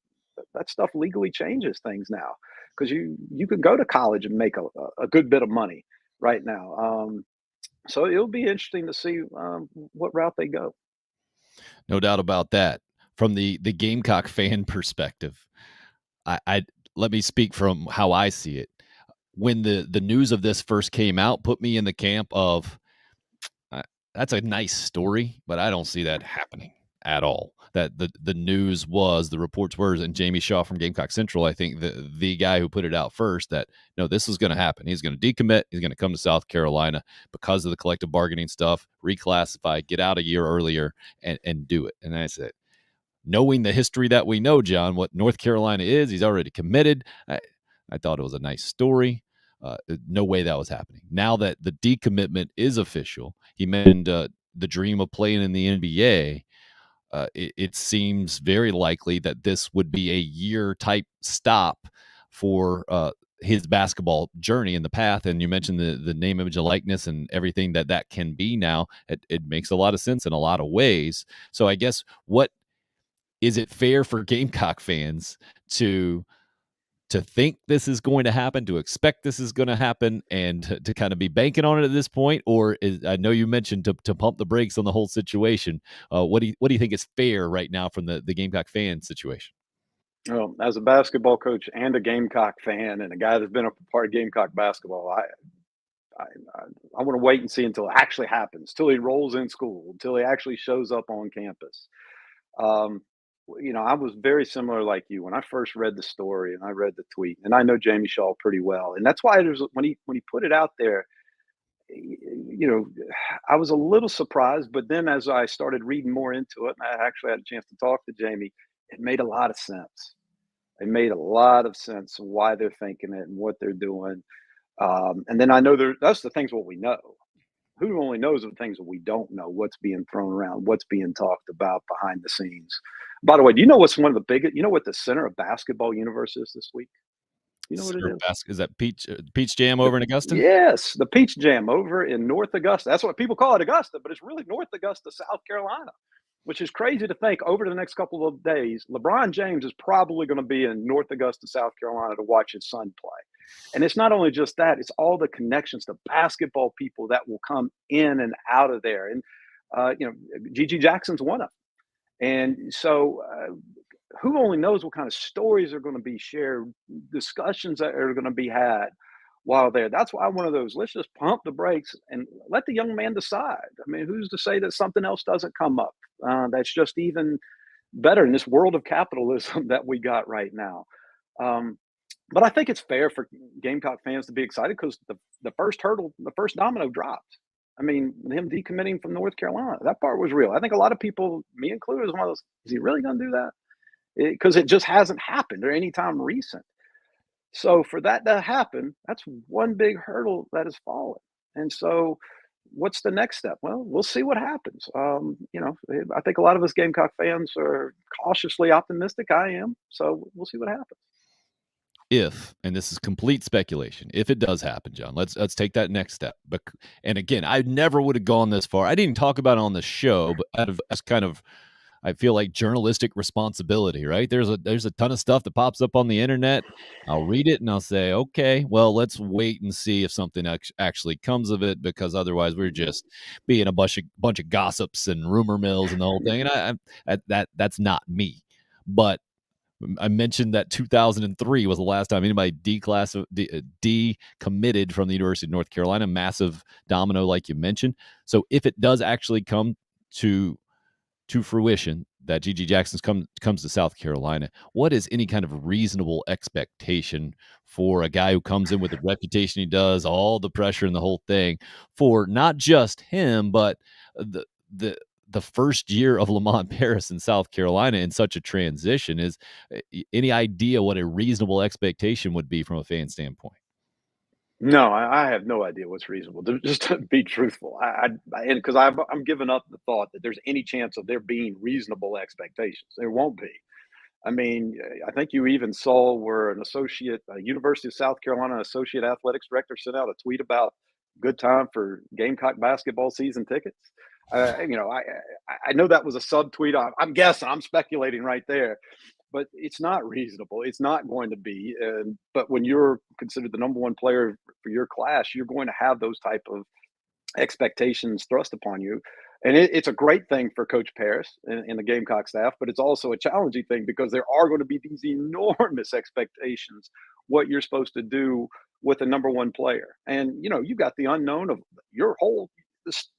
that stuff legally changes things now because you could go to college and make a good bit of money right now. So it'll be interesting to see what route they go. No doubt about that. From the Gamecock fan perspective, I let me speak from how I see it. When the news of this first came out, put me in the camp of that's a nice story, but I don't see that happening at all. That the news was, the reports were, and Jamie Shaw from Gamecock Central, I think the guy who put it out first, that no, this is going to happen. He's going to decommit. He's going to come to South Carolina because of the collective bargaining stuff, reclassify, get out a year earlier, and do it. And I said, knowing the history that we know, John, what North Carolina is, he's already committed. I thought it was a nice story. No way that was happening. Now that the decommitment is official, he mentioned the dream of playing in the NBA. It seems very likely that this would be a year type stop for his basketball journey in the path. And you mentioned the name, image, and likeness and everything that can be now. It makes a lot of sense in a lot of ways. So I guess is it fair for Gamecock fans to think this is going to happen, to expect this is going to happen, and to kind of be banking on it at this point? Or I know you mentioned to pump the brakes on the whole situation. What do you think is fair right now from the Gamecock fan situation? Well, as a basketball coach and a Gamecock fan and a guy that's been a part of Gamecock basketball, I want to wait and see until it actually happens, till he rolls in school, until he actually shows up on campus. Um, I was very similar like you when I first read the story and I read the tweet, and I know Jamie Shaw pretty well, and that's why there's when he put it out there, I was a little surprised, but then as I started reading more into it, and I actually had a chance to talk to Jamie, it made a lot of sense. It made a lot of sense why they're thinking it and what they're doing. And then I know that's the things what we know. Who only knows the things that we don't know, what's being thrown around, what's being talked about behind the scenes. By the way, do you know what's one of the biggest, you know what the center of basketball universe is this week? You know what it is? Is that Peach Jam over in Augusta? Yes, the Peach Jam over in North Augusta. That's what people call it Augusta, but it's really North Augusta, South Carolina, which is crazy to think. Over the next couple of days, LeBron James is probably going to be in North Augusta, South Carolina to watch his son play. And it's not only just that, it's all the connections to basketball people that will come in and out of there. And, Gigi Jackson's one of them. And so who only knows what kind of stories are going to be shared, discussions that are going to be had while there. That's why one of those, let's just pump the brakes and let the young man decide. I mean, who's to say that something else doesn't come up that's just even better in this world of capitalism that we got right now? But I think it's fair for Gamecock fans to be excited because the first hurdle, the first domino dropped. I mean, him decommitting from North Carolina, that part was real. I think a lot of people, me included, was one of those, is he really going to do that? Because it just hasn't happened or any time recent. So for that to happen, that's one big hurdle that has fallen. And so, what's the next step? Well, we'll see what happens. I think a lot of us Gamecock fans are cautiously optimistic. I am. So we'll see what happens. If, and this is complete speculation, if it does happen, John, let's take that next step. But and again, I never would have gone this far. I didn't talk about it on the show, but out of as kind of, I feel like journalistic responsibility, right? There's a ton of stuff that pops up on the internet. I'll read it and I'll say, okay, well, let's wait and see if something actually comes of it, because otherwise we're just being a bunch of gossips and rumor mills and the whole thing. And that's not me. But I mentioned that 2003 was the last time anybody decommitted from the University of North Carolina. Massive domino, like you mentioned. So if it does actually come to fruition that G.G. Jackson comes to South Carolina, what is any kind of reasonable expectation for a guy who comes in with the reputation he does, all the pressure and the whole thing, for not just him, but the first year of Lamont Paris in South Carolina in such a transition? Is any idea what a reasonable expectation would be from a fan standpoint? No, I have no idea what's reasonable. Just to be truthful, and because I'm giving up the thought that there's any chance of there being reasonable expectations. There won't be. I mean, I think you even saw where a University of South Carolina associate athletics director sent out a tweet about good time for Gamecock basketball season tickets. I know that was a subtweet. I'm guessing, I'm speculating right there, but it's not reasonable. It's not going to be. But when you're considered the number one player for your class, you're going to have those type of expectations thrust upon you. And it's a great thing for Coach Paris and the Gamecock staff, but it's also a challenging thing because there are going to be these enormous expectations, what you're supposed to do with a number one player. And, you've got the unknown of your whole,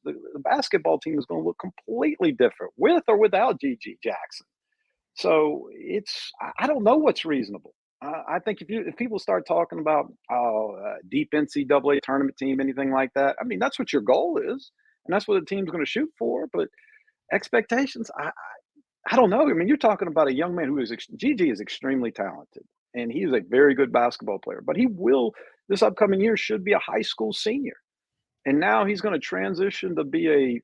the basketball team is going to look completely different with or without G.G. Jackson. So I don't know what's reasonable. I think if people start talking about deep NCAA tournament team, anything like that, I mean, that's what your goal is, and that's what the team's going to shoot for. But expectations, I don't know. I mean, you're talking about a young man who is Gigi is extremely talented, and he is a very good basketball player. But he will this upcoming year should be a high school senior, and now he's going to transition to be a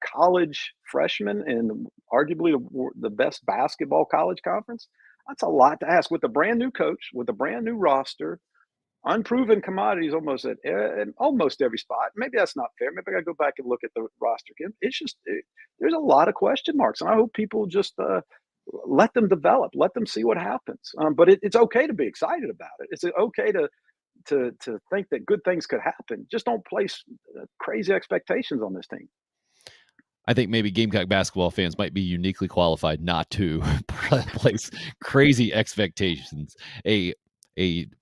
college freshman in arguably the best basketball college conference. That's a lot to ask with a brand new coach, with a brand new roster, unproven commodities almost at almost every spot. Maybe that's not fair. Maybe I got to go back and look at the roster again. There's a lot of question marks, and I hope people just let them develop, let them see what happens. But it's okay to be excited about it. It's okay to think that good things could happen. Just don't place crazy expectations on this team. I think maybe Gamecock basketball fans might be uniquely qualified not to place crazy expectations. A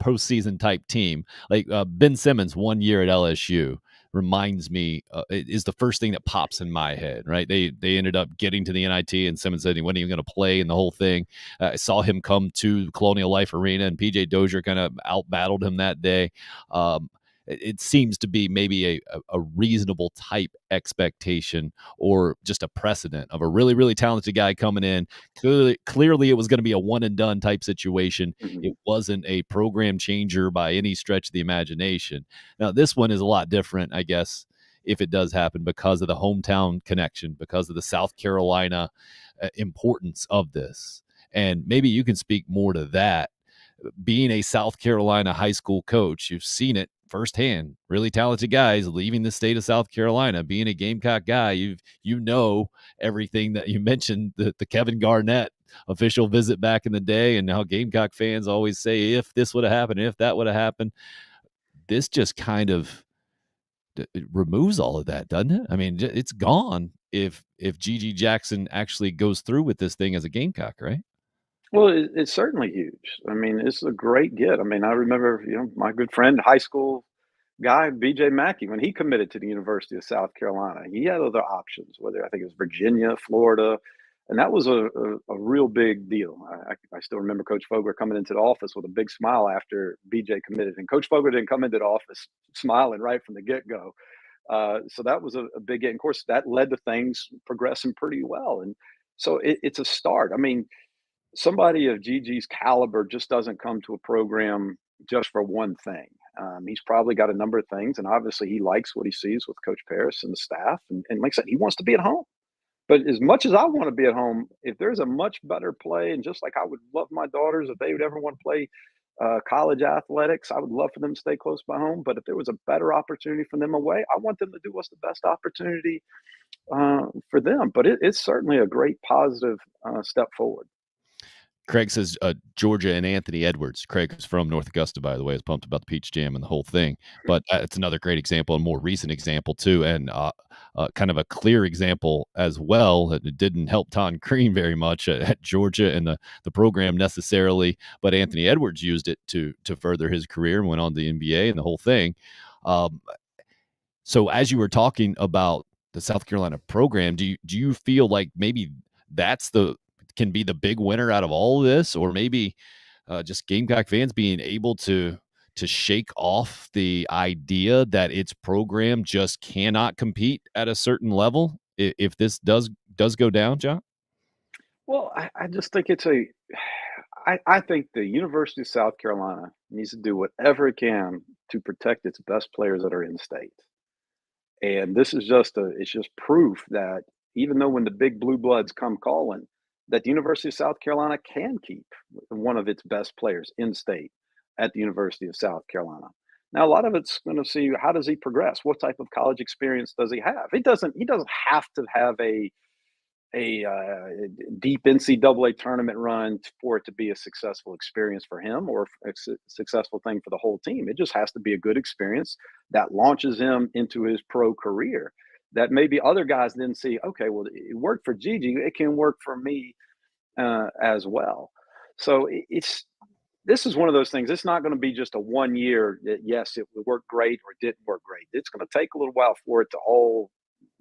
postseason type team like Ben Simmons 1 year at LSU reminds me is the first thing that pops in my head. Right? They ended up getting to the NIT, and Simmons said he wasn't even going to play in the whole thing. I saw him come to Colonial Life Arena, and PJ Dozier kind of out battled him that day. It seems to be maybe a reasonable type expectation, or just a precedent of a really, really talented guy coming in. Clearly it was going to be a one and done type situation. Mm-hmm. It wasn't a program changer by any stretch of the imagination. Now, this one is a lot different, I guess, if it does happen, because of the hometown connection, because of the South Carolina importance of this. And maybe you can speak more to that. Being a South Carolina high school coach, you've seen it firsthand. Really talented guys leaving the state of South Carolina. Being a Gamecock guy, you know everything that you mentioned, the Kevin Garnett official visit back in the day, and how Gamecock fans always say, if this would have happened, if that would have happened. This just kind of removes all of that, doesn't it? I mean, it's gone if G.G. Jackson actually goes through with this thing as a Gamecock, right? Well, it's certainly huge. I mean, it's a great get. I mean, I remember, my good friend, high school guy, B.J. Mackey, when he committed to the University of South Carolina, he had other options, whether I think it was Virginia, Florida, and that was a real big deal. I still remember Coach Fogler coming into the office with a big smile after B.J. committed, and Coach Fogler didn't come into the office smiling right from the get-go. So that was a big get. And of course, that led to things progressing pretty well. And so it's a start. I mean, somebody of Gigi's caliber just doesn't come to a program just for one thing. He's probably got a number of things, and obviously he likes what he sees with Coach Paris and the staff. And like I said, he wants to be at home. But as much as I want to be at home, if there's a much better play, and just like I would love my daughters if they would ever want to play college athletics, I would love for them to stay close by home. But if there was a better opportunity for them away, I want them to do what's the best opportunity for them. But it's certainly a great positive step forward. Craig says Georgia and Anthony Edwards. Craig is from North Augusta, by the way, is pumped about the Peach Jam and the whole thing. But it's another great example, a more recent example too, and kind of a clear example as well. It didn't help Ton Crean very much at Georgia and the program necessarily, but Anthony Edwards used it to further his career and went on to the NBA and the whole thing. So as you were talking about the South Carolina program, do you feel like maybe that's can be the big winner out of all of this, or maybe just Gamecock fans being able to shake off the idea that its program just cannot compete at a certain level if this does go down, John? Well, I just think I think the University of South Carolina needs to do whatever it can to protect its best players that are in state. And this is it's just proof that even though when the big blue bloods come calling, that the University of South Carolina can keep one of its best players in state at the University of South Carolina. Now, a lot of it's going to see how does he progress? What type of college experience does he have? He doesn't have to have a deep NCAA tournament run for it to be a successful experience for him or a successful thing for the whole team. It just has to be a good experience that launches him into his pro career. That maybe other guys then see, okay, well, it worked for Gigi, it can work for me as well. So this is one of those things. It's not going to be just a 1 year that yes, it worked great or it didn't work great. It's going to take a little while for it to all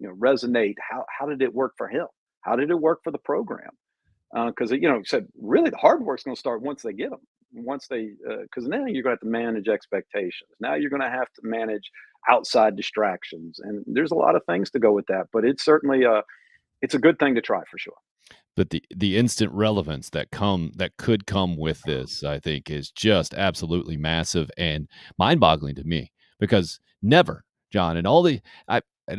resonate. How did it work for him? How did it work for the program? Because said really the hard work's going to start once they get them. Once they, because now you're going to have to manage expectations. Now you're going to have to manage outside distractions, and there's a lot of things to go with that. But it's certainly it's a good thing to try for sure. But the instant relevance that could come with this, I think, is just absolutely massive and mind-boggling to me, because never, John, and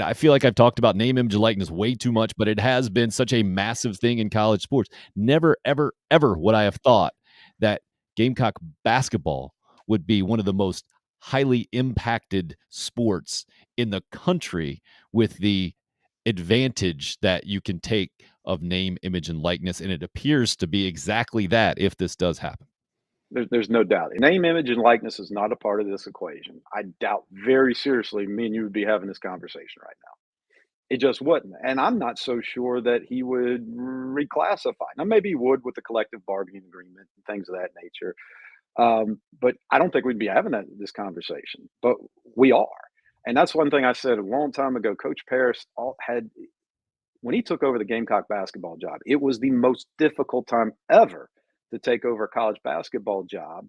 I feel like I've talked about name, image, and likeness way too much, but it has been such a massive thing in college sports. Never, ever, ever would I have thought that Gamecock basketball would be one of the most highly impacted sports in the country, with the advantage that you can take of name, image, and likeness. And it appears to be exactly that if this does happen. There's no doubt. Name, image, and likeness is not a part of this equation. I doubt very seriously me and you would be having this conversation right now. It just wouldn't. And I'm not so sure that he would reclassify. Now, maybe he would with the collective bargaining agreement and things of that nature. But I don't think we'd be having this conversation. But we are. And that's one thing I said a long time ago. Coach Paris when he took over the Gamecock basketball job, it was the most difficult time ever to take over a college basketball job,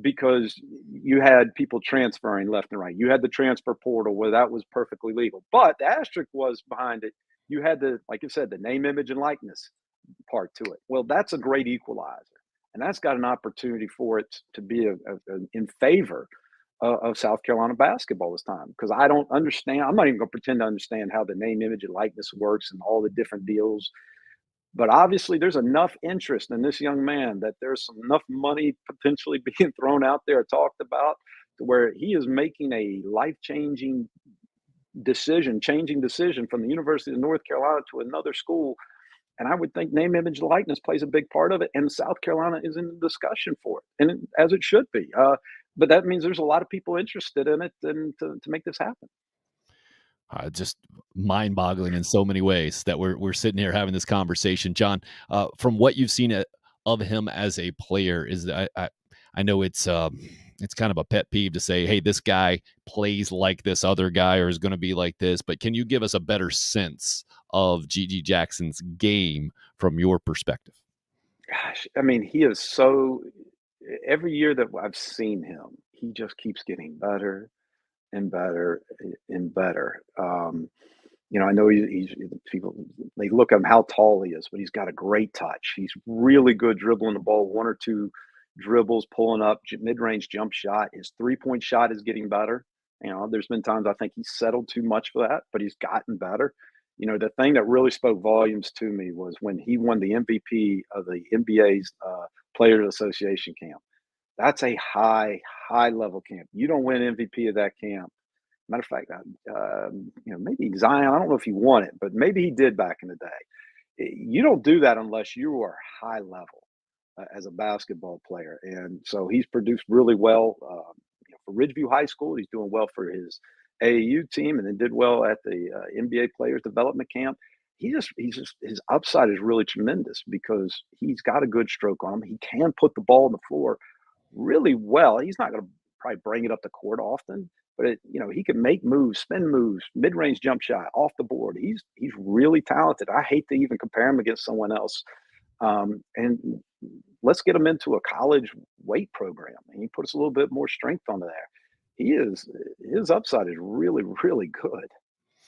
because you had people transferring left and right. You had the transfer portal where that was perfectly legal. But the asterisk was behind it. You had like you said, the name, image, and likeness part to it. Well, that's a great equalizer. And that's got an opportunity for it to be in favor of South Carolina basketball this time. Because I don't understand. I'm not even going to pretend to understand how the name, image, and likeness works and all the different deals. But obviously, there's enough interest in this young man that there's enough money potentially being thrown out there, talked about, to where he is making a life-changing decision from the University of North Carolina to another school. And I would think name, image, and likeness plays a big part of it. And South Carolina is in the discussion for it, and as it should be. But that means there's a lot of people interested in it and to make this happen. Just mind-boggling in so many ways that we're sitting here having this conversation, John. From what you've seen of him as a player, I know it's kind of a pet peeve to say, hey, this guy plays like this other guy or is going to be like this. But can you give us a better sense of Gigi Jackson's game from your perspective? Gosh, I mean, he is so. Every year that I've seen him, he just keeps getting better and better and better. I know he's people, they look at him how tall he is, but he's got a great touch. He's really good dribbling the ball one or two dribbles, pulling up, mid-range jump shot. His three-point shot is getting better. There's been times I think he's settled too much for that, but he's gotten better. The thing that really spoke volumes to me was when he won the MVP of the NBA's Players Association camp. That's a high level camp. You don't win MVP of that camp. Matter of fact, maybe Zion, I don't know if he won it, but maybe he did back in the day. You don't do that unless you are high level as a basketball player. And so he's produced really well for Ridgeview High School. He's doing well for his AAU team, and then did well at the NBA Players Development Camp. His upside is really tremendous because he's got a good stroke on him. He can put the ball on the floor really well. He's not going to probably bring it up the court often, but he can make moves, spin moves, mid-range jump shot, off the board. He's really talented. I hate to even compare him against someone else. And let's get him into a college weight program, and he puts a little bit more strength on there. His upside is really, really good.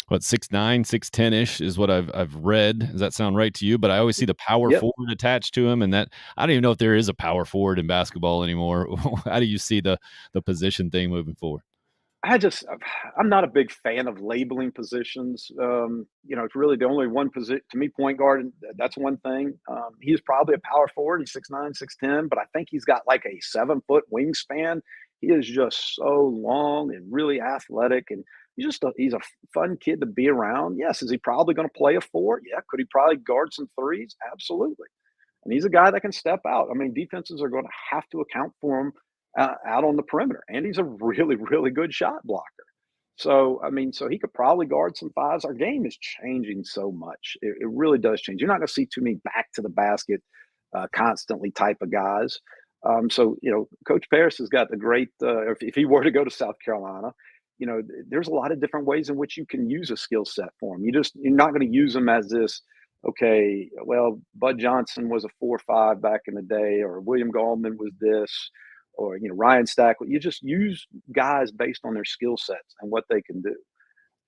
What, 6'9", 6'10" is what I've read. Does that sound right to you? But I always see the power forward attached to him, and that I don't even know if there is a power forward in basketball anymore. How do you see the position thing moving forward? I'm not a big fan of labeling positions. It's really the only one position to me. Point guard, that's one thing. He's probably a power forward. He's 6'9", 6'10", but I think he's got like a 7-foot wingspan. He is just so long and really athletic, and he's a fun kid to be around. Yes, is he probably going to play a 4? Yeah. Could he probably guard some threes? Absolutely. And he's a guy that can step out. I mean, defenses are going to have to account for him out on the perimeter, and he's a really, really good shot blocker. So he could probably guard some 5s. Our game is changing so much. It really does change. You're not going to see too many back to the basket constantly type of guys. Coach Paris has got the great, if he were to go to South Carolina, there's a lot of different ways in which you can use a skill set for him. You're not going to use them as this, okay, well, Bud Johnson was a 4-5 back in the day, or William Gallman was this, or, Ryan Stack. You just use guys based on their skill sets and what they can do.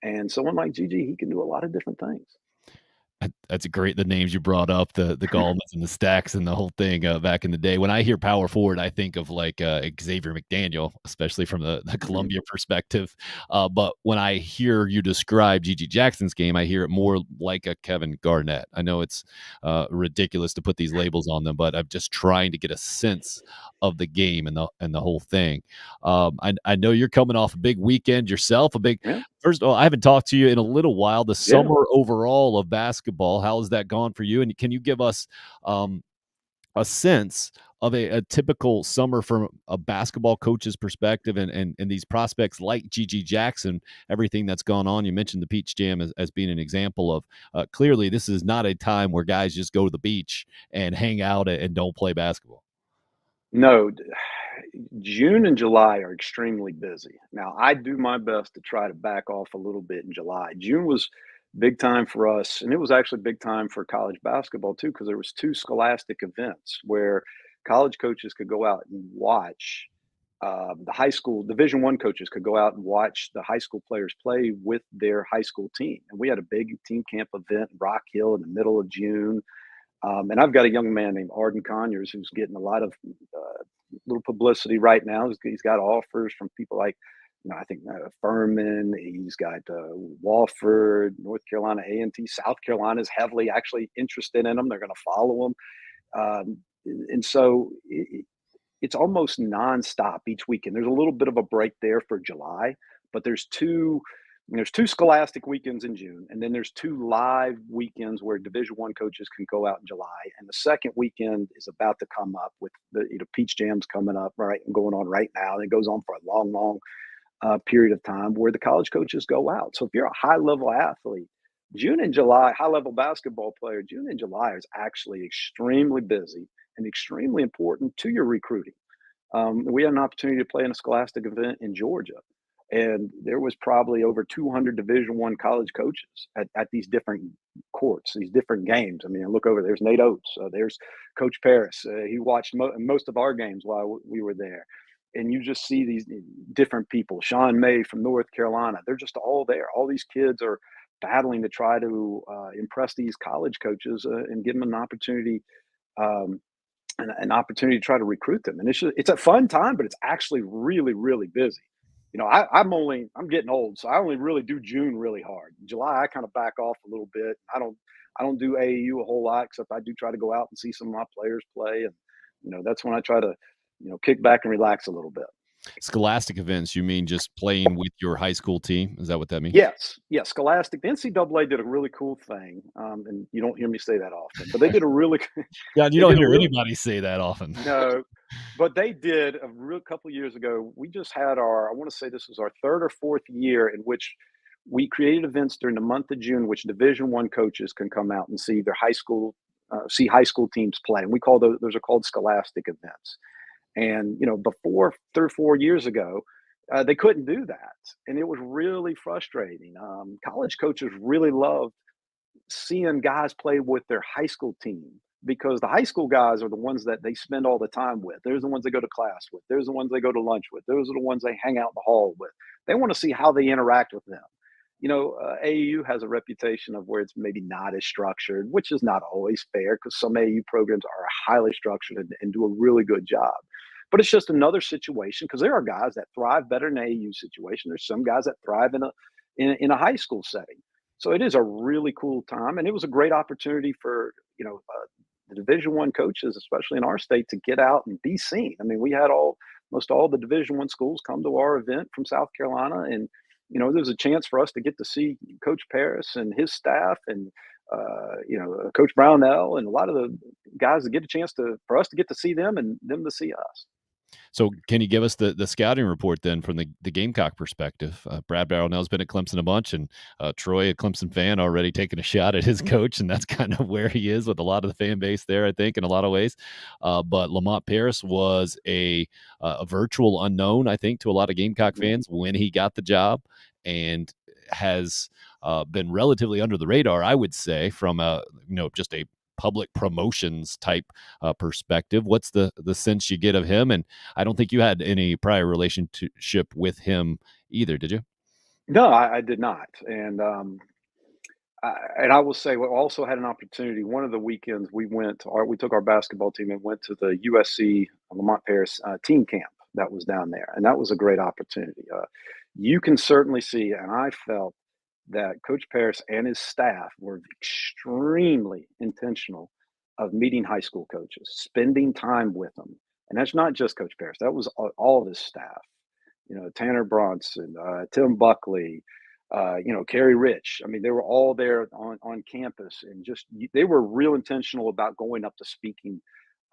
And someone like Gigi, he can do a lot of different things. That's great. The names you brought up, the Gallmans and the Stacks and the whole thing back in the day. When I hear power forward, I think of like Xavier McDaniel, especially from the Columbia perspective. But when I hear you describe Gigi Jackson's game, I hear it more like a Kevin Garnett. I know it's ridiculous to put these labels on them, but I'm just trying to get a sense of the game and the whole thing. I know you're coming off a big weekend yourself. First of all, I haven't talked to you in a little while. The summer overall of basketball, how has that gone for you? And can you give us a sense of a typical summer from a basketball coach's perspective and these prospects like Gigi Jackson, everything that's gone on? You mentioned the Peach Jam as being an example of clearly this is not a time where guys just go to the beach and hang out and don't play basketball. No, June and July are extremely busy. Now, I do my best to try to back off a little bit in July. June was big time for us, and it was actually big time for college basketball too, because there was 2 scholastic events where college coaches could go out and watch the high school Division I coaches could go out and watch the high school players play with their high school team. And we had a big team camp event in Rock Hill in the middle of June. And I've got a young man named Arden Conyers who's getting a lot of little publicity right now. He's got offers from people like, I think Furman. He's got Wofford, North Carolina A&T. South Carolina is heavily actually interested in him. They're going to follow him. And so it's almost nonstop each weekend. There's a little bit of a break there for July, but there's two scholastic weekends in June, and then there's 2 live weekends where Division I coaches can go out in July. And the second weekend is about to come up with the Peach Jam's coming up right and going on right now. And it goes on for a long period of time where the college coaches go out. So if you're a high level athlete, June and July, high level basketball player, June and July is actually extremely busy and extremely important to your recruiting. We had an opportunity to play in a scholastic event in Georgia, and there was probably over 200 Division I college coaches at these different courts, these different games. I mean, look over, there's Nate Oates, there's Coach Paris. He watched most of our games while we were there. And you just see these different people. Sean May from North Carolina, they're just all there. All these kids are battling to try to impress these college coaches and give them an opportunity an opportunity to try to recruit them. And it's a fun time, but it's actually really, really busy. I'm getting old, so I only really do June really hard. In July, I kind of back off a little bit. I don't do AAU a whole lot, except I do try to go out and see some of my players play. And, that's when I try to, kick back and relax a little bit. Scholastic events, you mean just playing with your high school team? Is that what that means? Yes, yes. Scholastic. The NCAA did a really cool thing, and you don't hear me say that often, but they did a really. Yeah, you they don't did a hear really, anybody say that often. No, but they did a real couple of years ago. We just had I want to say this was our third or fourth year in which we created events during the month of June, which Division I coaches can come out and see their see high school teams play. And we call those are called scholastic events. And, before 3 or 4 years ago, they couldn't do that. And it was really frustrating. College coaches really loved seeing guys play with their high school team because the high school guys are the ones that they spend all the time with. They're the ones they go to class with. They're the ones they go to lunch with. Those are the ones they hang out in the hall with. They want to see how they interact with them. AAU has a reputation of where it's maybe not as structured, which is not always fair because some AAU programs are highly structured and do a really good job. But it's just another situation because there are guys that thrive better in an AAU situation. There's some guys that thrive in a high school setting. So it is a really cool time, and it was a great opportunity for the Division I coaches, especially in our state, to get out and be seen. I mean, we had most all the Division I schools come to our event from South Carolina, and there was a chance for us to get to see Coach Paris and his staff, and Coach Brownell, and a lot of the guys that get a chance for us to get to see them and them to see us. So can you give us the scouting report then from the Gamecock perspective? Brad Brownell's been at Clemson a bunch, and Troy, a Clemson fan, already taking a shot at his coach, and that's kind of where he is with a lot of the fan base there, I think, in a lot of ways. But Lamont Paris was a virtual unknown, I think, to a lot of Gamecock fans when he got the job, and has been relatively under the radar, I would say, from just a public promotions type perspective. What's the sense you get of him? And I don't think you had any prior relationship with him either, did you? No, I did not. And I will say we also had an opportunity. One of the weekends we took our basketball team and went to the USC Lamont Paris team camp that was down there, and that was a great opportunity. You can certainly see, and I felt that Coach Paris and his staff were extremely intentional of meeting high school coaches, spending time with them. And that's not just Coach Paris. That was all of his staff. Tanner Bronson, Tim Buckley, Kerry Rich. I mean, they were all there on campus, and they were real intentional about going up to speaking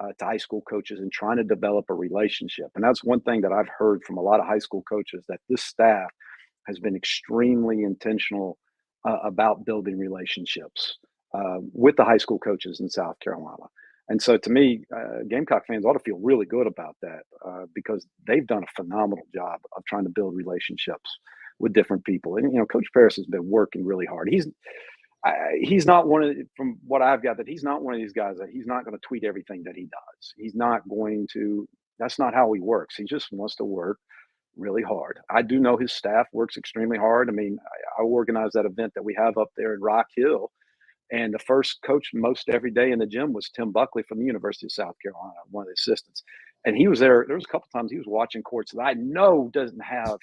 to high school coaches and trying to develop a relationship. And that's one thing that I've heard from a lot of high school coaches, that this staff has been extremely intentional about building relationships with the high school coaches in South Carolina. And so to me, Gamecock fans ought to feel really good about that because they've done a phenomenal job of trying to build relationships with different people. And, Coach Paris has been working really hard. He's not from what I've got, that he's not one of these guys that he's not going to tweet everything that he does. He's not going to, that's not how he works. He just wants to work really hard. I do know his staff works extremely hard. I mean, I organized that event that we have up there in Rock Hill, and the first coach most every day in the gym was Tim Buckley from the University of South Carolina, one of the assistants. And he was there. There was a couple times he was watching courts that I know doesn't have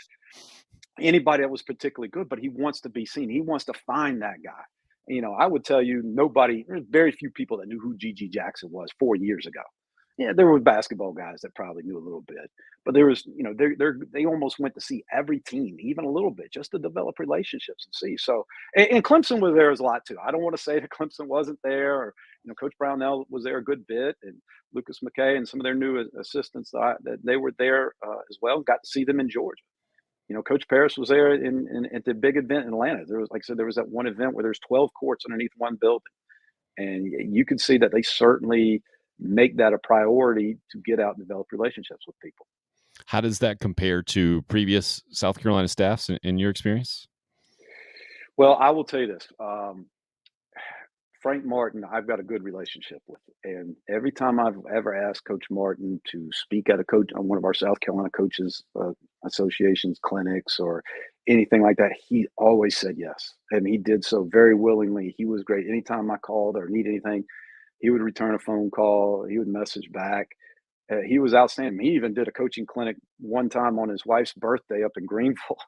anybody that was particularly good, but he wants to be seen. He wants to find that guy. I would tell you, there's very few people that knew who G.G. Jackson was 4 years ago. Yeah, there were basketball guys that probably knew a little bit, but there was, they almost went to see every team, even a little bit, just to develop relationships and see. So, and Clemson was there as a lot too. I don't want to say that Clemson wasn't there, or Coach Brownell was there a good bit, and Lucas McKay and some of their new assistants that they were there as well. Got to see them in Georgia. Coach Paris was there at the big event in Atlanta. There was, like I said, there was that one event where there's 12 courts underneath one building, and you could see that they certainly make that a priority to get out and develop relationships with people. How does that compare to previous South Carolina staffs in your experience? Well, I will tell you this. Frank Martin, I've got a good relationship with. And every time I've ever asked Coach Martin to speak at on one of our South Carolina coaches associations, clinics, or anything like that, he always said yes. And he did so very willingly. He was great. Anytime I called or need anything, He would return a phone call. He would message back. He was outstanding. He even did a coaching clinic one time on his wife's birthday up in Greenville.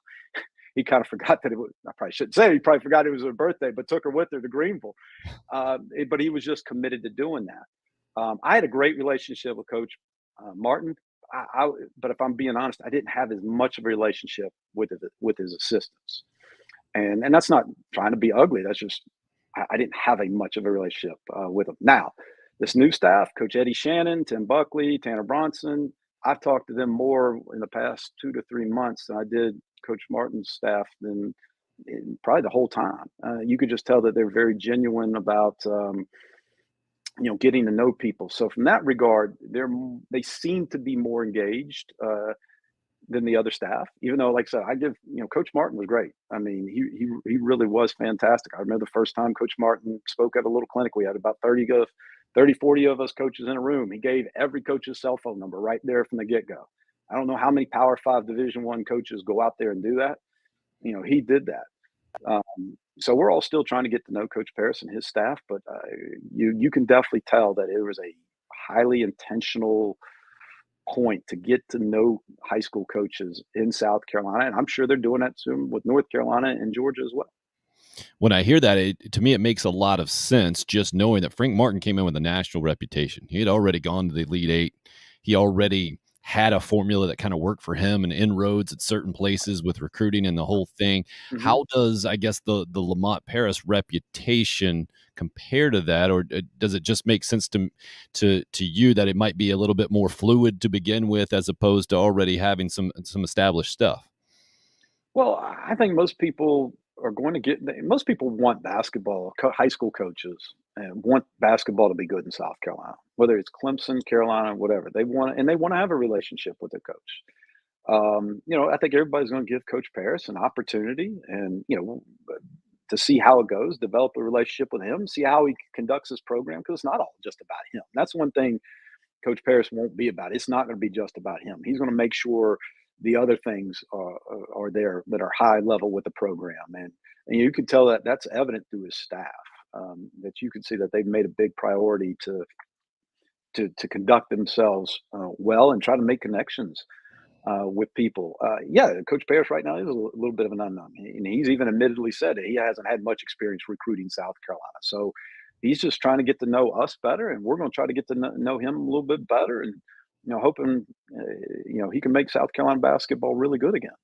He kind of forgot that it was, I probably shouldn't say it, he probably forgot it was her birthday, but took her with her to Greenville. But he was just committed to doing that. I had a great relationship with Coach Martin. But if I'm being honest, I didn't have as much of a relationship with his assistants, and that's not trying to be ugly. That's just I didn't have a much of a relationship with them. Now, this new staff, Coach Eddie Shannon, Tim Buckley, Tanner Bronson, I've talked to them more in the past 2 to 3 months than I did Coach Martin's staff than probably the whole time. You could just tell that they're very genuine about getting to know people. So from that regard, they seem to be more engaged than the other staff. Even though, like I said, Coach Martin was great. I mean, he really was fantastic. I remember the first time Coach Martin spoke at a little clinic. We had about 40 of us coaches in a room. He gave every coach's cell phone number right there from the get-go. I don't know how many Power 5 Division I coaches go out there and do that. He did that. So we're all still trying to get to know Coach Paris and his staff, but you can definitely tell that it was a highly intentional point to get to know high school coaches in South Carolina, and I'm sure they're doing that soon with North Carolina and Georgia as well. When I hear that, to me, it makes a lot of sense, just knowing that Frank Martin came in with a national reputation. He had already gone to the Elite Eight. He already had a formula that kind of worked for him and inroads at certain places with recruiting and the whole thing. Mm-hmm. How does, I guess, the Lamont Paris reputation compare to that, or does it just make sense to you that it might be a little bit more fluid to begin with, as opposed to already having some established stuff? Well, I think most people want basketball, high school coaches, and want basketball to be good in South Carolina, whether it's Clemson, Carolina, whatever. They want to have a relationship with the coach. I think everybody's going to give Coach Paris an opportunity and, to see how it goes, develop a relationship with him, see how he conducts his program, because it's not all just about him. That's one thing Coach Paris won't be about. It's not going to be just about him. He's going to make sure the other things are there that are high level with the program. And you can tell that that's evident through his staff, that you can see that they've made a big priority to conduct themselves well and try to make connections with people. Coach Paris right now is a little bit of an unknown. And he's even admittedly said that he hasn't had much experience recruiting South Carolina. So he's just trying to get to know us better, and we're going to try to get to know him a little bit better, and hoping he can make South Carolina basketball really good again.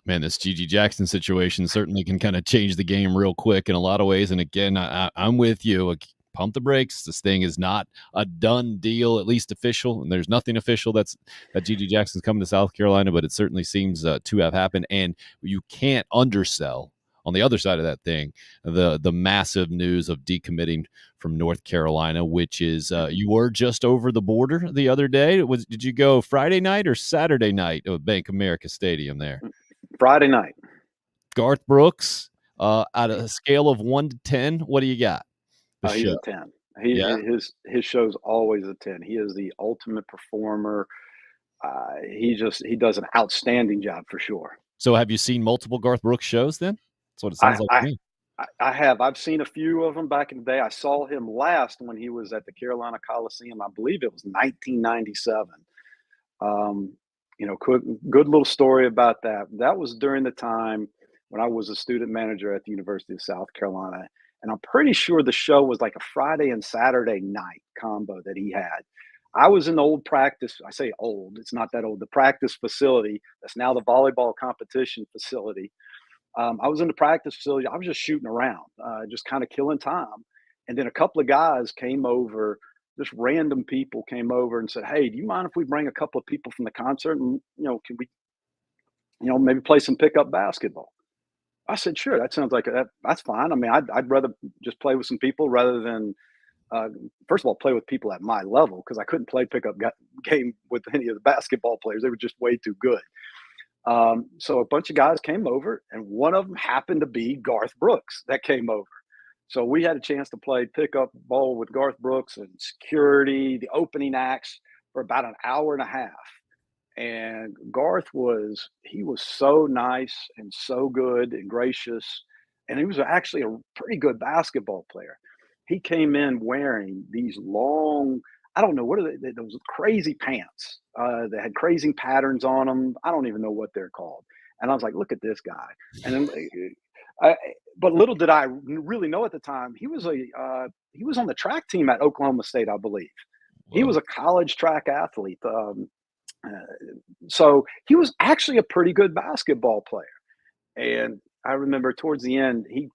Man, this Gigi Jackson situation certainly can kind of change the game real quick in a lot of ways. And again, I'm with you. Pump the brakes. This thing is not a done deal, at least official. And there's nothing official that Gigi Jackson's coming to South Carolina, but it certainly seems to have happened. And you can't undersell, on the other side of that thing, the massive news of decommitting from North Carolina, which is you were just over the border the other day. Did you go Friday night or Saturday night at Bank of America Stadium there? Friday night. Garth Brooks, out of a scale of 1 to 10, what do you got? He's a 10. His show's always a 10. He is the ultimate performer. He does an outstanding job for sure. So have you seen multiple Garth Brooks shows then? That's what it sounds like to me. I have. I've seen a few of them back in the day. I saw him last when he was at the Carolina Coliseum. I believe it was 1997. Good little story about that. That was during the time when I was a student manager at the University of South Carolina. And I'm pretty sure the show was like a Friday and Saturday night combo that he had. I was in the old practice. I say old, it's not that old. The practice facility, that's now the volleyball competition facility. I was in the practice facility. I was just shooting around, just kind of killing time. And then a couple of guys came over, just random people came over and said, "Hey, do you mind if we bring a couple of people from the concert and, can we, maybe play some pickup basketball?" I said, "Sure, that sounds like that's fine. I mean, I'd rather just play with some people rather than, first of all, play with people at my level, because I couldn't play pickup game with any of the basketball players. They were just way too good." So a bunch of guys came over, and one of them happened to be Garth Brooks that came over. So we had a chance to play pickup ball with Garth Brooks and security, the opening acts, for about an hour and a half. And Garth was so nice and so good and gracious. And he was actually a pretty good basketball player. he came in wearing these long, I don't know, what are those crazy pants that had crazy patterns on them. I don't even know what they're called. And I was like, look at this guy. And then, but little did I really know at the time, he was on the track team at Oklahoma State, I believe. He was a college track athlete. Uh, so he was actually a pretty good basketball player. And I remember towards the end, he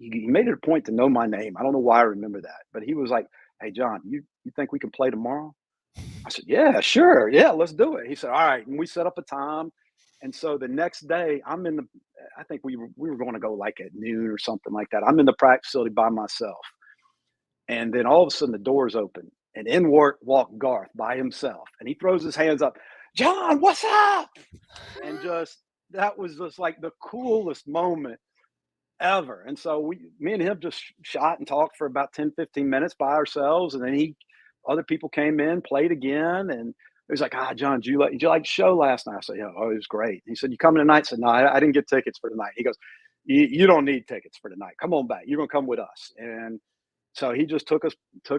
made it a point to know my name. I don't know why I remember that, but he was like, "Hey, John, you think we can play tomorrow?" I said, "Yeah, sure. Yeah, let's do it." He said, "All right." And we set up a time. And so the next day, I think we were going to go like at noon or something like that. I'm in the practice facility by myself. And then all of a sudden the doors open and in walked Garth by himself. And he throws his hands up, "John, what's up?" And that was just like the coolest moment ever. And so me and him just shot and talked for about 10, 15 minutes by ourselves. And then other people came in, played again. And he was like, "John, did you like the show last night?" I said, "Yeah, oh, it was great." He said, "You coming tonight?" I said, "No, I didn't get tickets for tonight." He goes, you don't need tickets for tonight. Come on back. You're going to come with us." And so he just took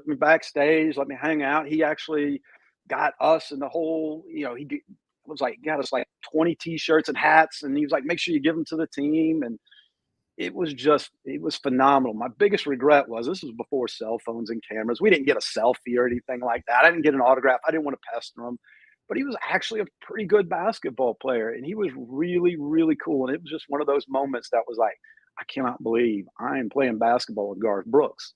me backstage, let me hang out. He actually got us and the whole, he was like, got us like 20 t-shirts and hats. And he was like, "Make sure you give them to the team." And it was phenomenal. My biggest regret was this was before cell phones and cameras. We didn't get a selfie or anything like that. I didn't get an autograph. I didn't want to pester him, but he was actually a pretty good basketball player. And he was really, really cool. And it was just one of those moments that was like, I cannot believe I am playing basketball with Garth Brooks.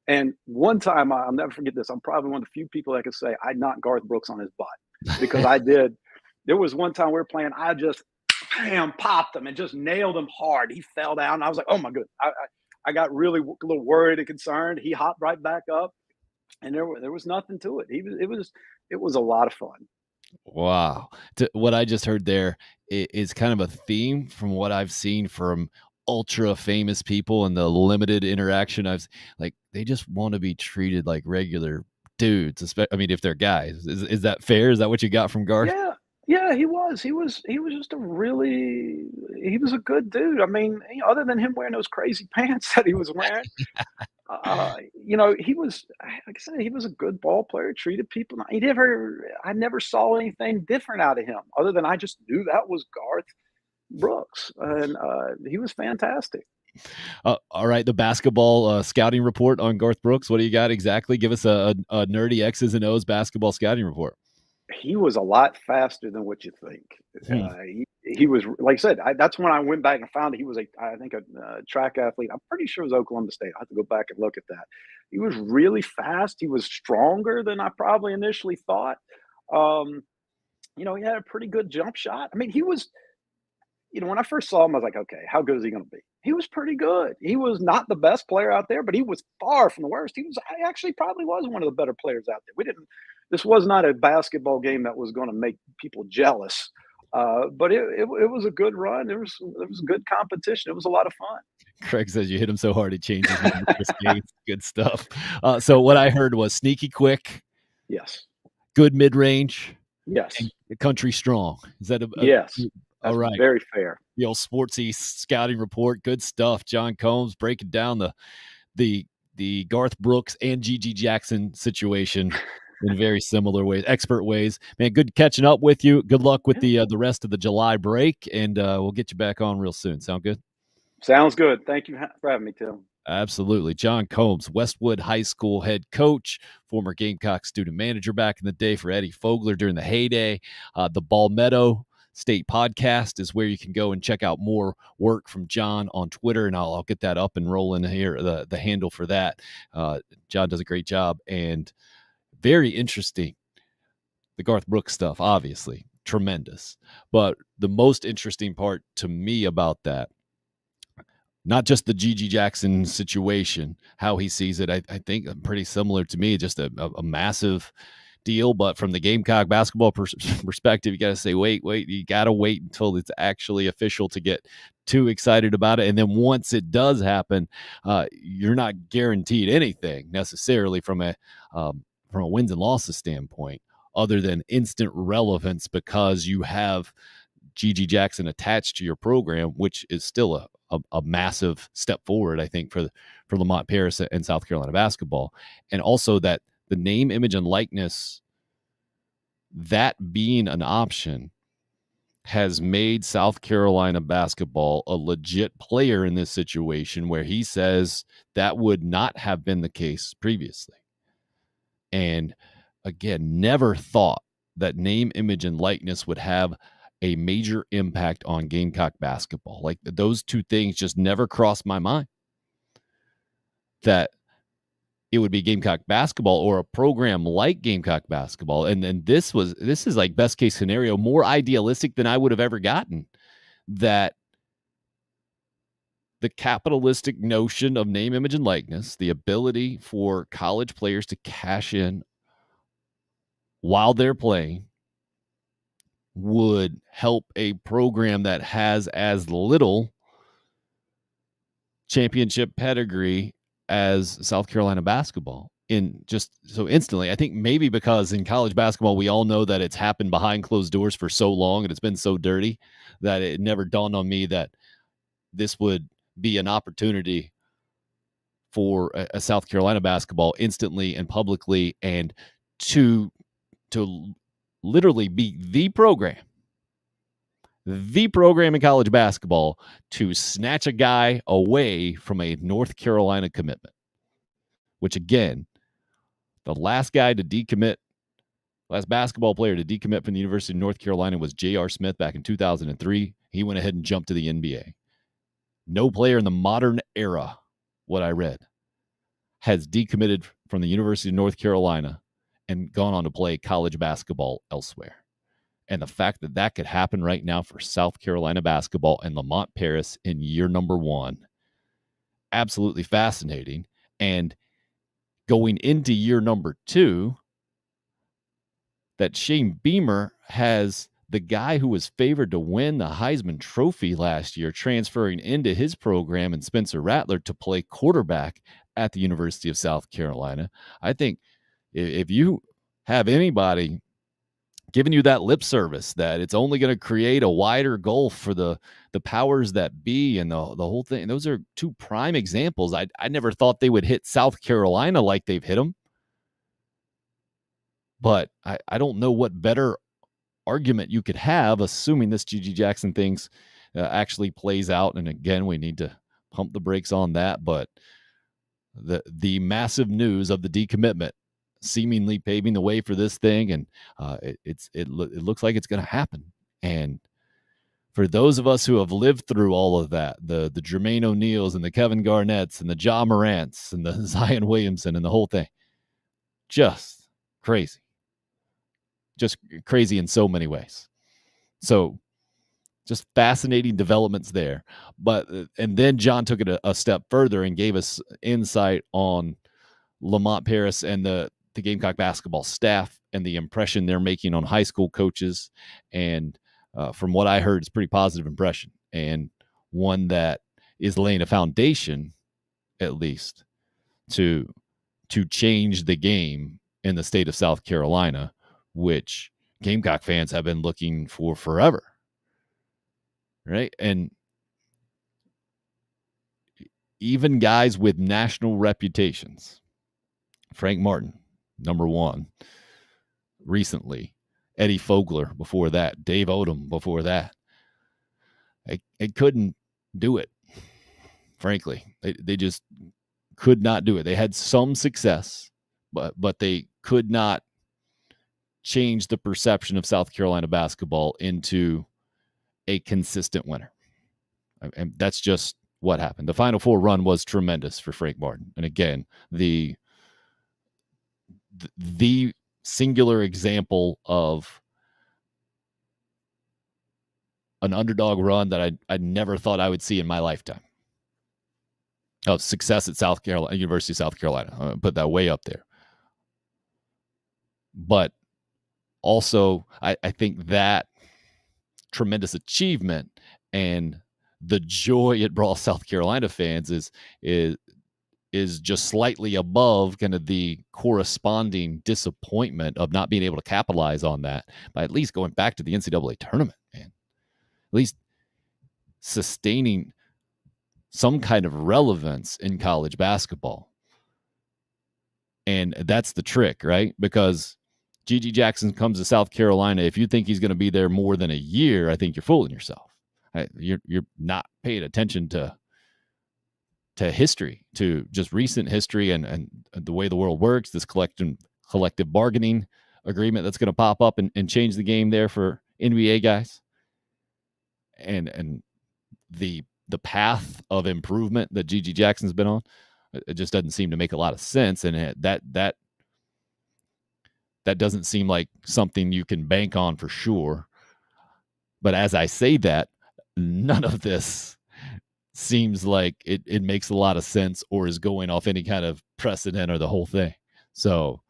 And one time, I'll never forget this. I'm probably one of the few people that could say I knocked Garth Brooks on his butt because I did. There was one time we were playing, I just popped him and just nailed him hard. He fell down. I was like, oh my goodness. I got really a little worried and concerned. He hopped right back up, and there was nothing to it. It was a lot of fun. Wow. What I just heard there is kind of a theme from what I've seen from ultra famous people and the limited interaction like they just want to be treated like regular dudes. I mean, if they're guys, is that fair? Is that what you got from Garth? Yeah, he was just he was a good dude. I mean, other than him wearing those crazy pants that he was wearing, he was, like I said, he was a good ball player, treated people. I never saw anything different out of him other than I just knew that was Garth Brooks, and he was fantastic. All right, the basketball scouting report on Garth Brooks. What do you got exactly? Give us a nerdy X's and O's basketball scouting report. He was a lot faster than what you think. He was, like I said, that's when I went back and found he was I think a track athlete. I'm pretty sure it was Oklahoma State. I have to go back and look at that. He was really fast. He was stronger than I probably initially thought. He had a pretty good jump shot. I mean, he was, when I first saw him, I was like, okay, how good is he going to be? He was pretty good. He was not the best player out there, but he was far from the worst. I actually probably was one of the better players out there. This was not a basketball game that was going to make people jealous, but it was a good run. There was good competition. It was a lot of fun. Craig says you hit him so hard it changes. Good stuff. So what I heard was sneaky quick. Yes. Good mid range. Yes. Country strong. Is that yes? All right. Very fair. The old sportsy scouting report. Good stuff. John Combs breaking down the Garth Brooks and Gigi Jackson situation in very similar ways, expert ways. Man, good catching up with you. Good luck with the rest of the July break, and we'll get you back on real soon. Sound good? Sounds good. Thank you for having me, Tim. Absolutely. John Combs, Westwood High School head coach, former Gamecock student manager back in the day for Eddie Fogler during the heyday. The Balmetto State podcast is where you can go and check out more work from John on Twitter, and I'll get that up and rolling here, the handle for that. John does a great job, and very interesting. The Garth Brooks stuff, obviously, tremendous. But the most interesting part to me about that, not just the Gigi Jackson situation, how he sees it, I think pretty similar to me, just a massive deal. But from the Gamecock basketball perspective, you got to say, wait, you got to wait until it's actually official to get too excited about it. And then once it does happen, you're not guaranteed anything necessarily from a wins and losses standpoint, other than instant relevance, because you have G.G. Jackson attached to your program, which is still a massive step forward, I think, for Lamont Paris and South Carolina basketball. And also that the name, image, and likeness, that being an option, has made South Carolina basketball a legit player in this situation, where he says that would not have been the case previously. And again, never thought that name, image, and likeness would have a major impact on Gamecock basketball. Like, those two things just never crossed my mind, that it would be Gamecock basketball or a program like Gamecock basketball. And then this is like best case scenario, more idealistic than I would have ever gotten, that the capitalistic notion of name, image, and likeness, the ability for college players to cash in while they're playing, would help a program that has as little championship pedigree as South Carolina basketball, in just so instantly. I think maybe because in college basketball, we all know that it's happened behind closed doors for so long and it's been so dirty that it never dawned on me that this would be an opportunity for a South Carolina basketball instantly and publicly, and to literally be the program in college basketball to snatch a guy away from a North Carolina commitment, which, again, the last basketball player to decommit from the University of North Carolina was J.R. Smith back in 2003. He went ahead and jumped to the NBA. No player in the modern era, what I read, has decommitted from the University of North Carolina and gone on to play college basketball elsewhere. And the fact that that could happen right now for South Carolina basketball and Lamont Paris in year number 1, absolutely fascinating. And going into year number 2, that Shane Beamer has the guy who was favored to win the Heisman Trophy last year transferring into his program, and Spencer Rattler, to play quarterback at the University of South Carolina. I think if you have anybody giving you that lip service that it's only going to create a wider gulf for the powers that be and the whole thing, those are two prime examples. I never thought they would hit South Carolina like they've hit them, but I don't know what better argument you could have, assuming this G.G. Jackson things actually plays out. And again, we need to pump the brakes on that, but the massive news of the decommitment seemingly paving the way for this thing, and it looks like it's going to happen. And for those of us who have lived through all of that, the Jermaine O'Neals and the Kevin Garnetts and the Ja Morants and the Zion Williamson and the whole thing, just crazy in so many ways. So just fascinating developments there. And then John took it a step further and gave us insight on Lamont Paris and the Gamecock basketball staff and the impression they're making on high school coaches. And from what I heard, it's a pretty positive impression, and one that is laying a foundation, at least, to change the game in the state of South Carolina, which Gamecock fans have been looking for forever. Right? And even guys with national reputations, Frank Martin, number 1, recently, Eddie Fogler before that, Dave Odom before that, they couldn't do it. Frankly, they just could not do it. They had some success, but they could not change the perception of South Carolina basketball into a consistent winner. And that's just what happened. The Final Four run was tremendous for Frank Martin. And again, the singular example of an underdog run that I never thought I would see in my lifetime. Of success at South Carolina, University of South Carolina. I'm going to put that way up there. But also, I think that tremendous achievement and the joy it brought South Carolina fans is just slightly above kind of the corresponding disappointment of not being able to capitalize on that by at least going back to the NCAA tournament, man. least sustaining some kind of relevance in college basketball. And that's the trick, right? Because G.G. Jackson comes to South Carolina. If you think he's going to be there more than a year, I think you're fooling yourself. You're not paying attention to history, to just recent history and the way the world works, this collective bargaining agreement that's going to pop up and change the game there for NBA guys. And the path of improvement that G.G. Jackson's been on, it just doesn't seem to make a lot of sense. And that doesn't seem like something you can bank on for sure. But as I say that, none of this seems like it makes a lot of sense or is going off any kind of precedent or the whole thing. So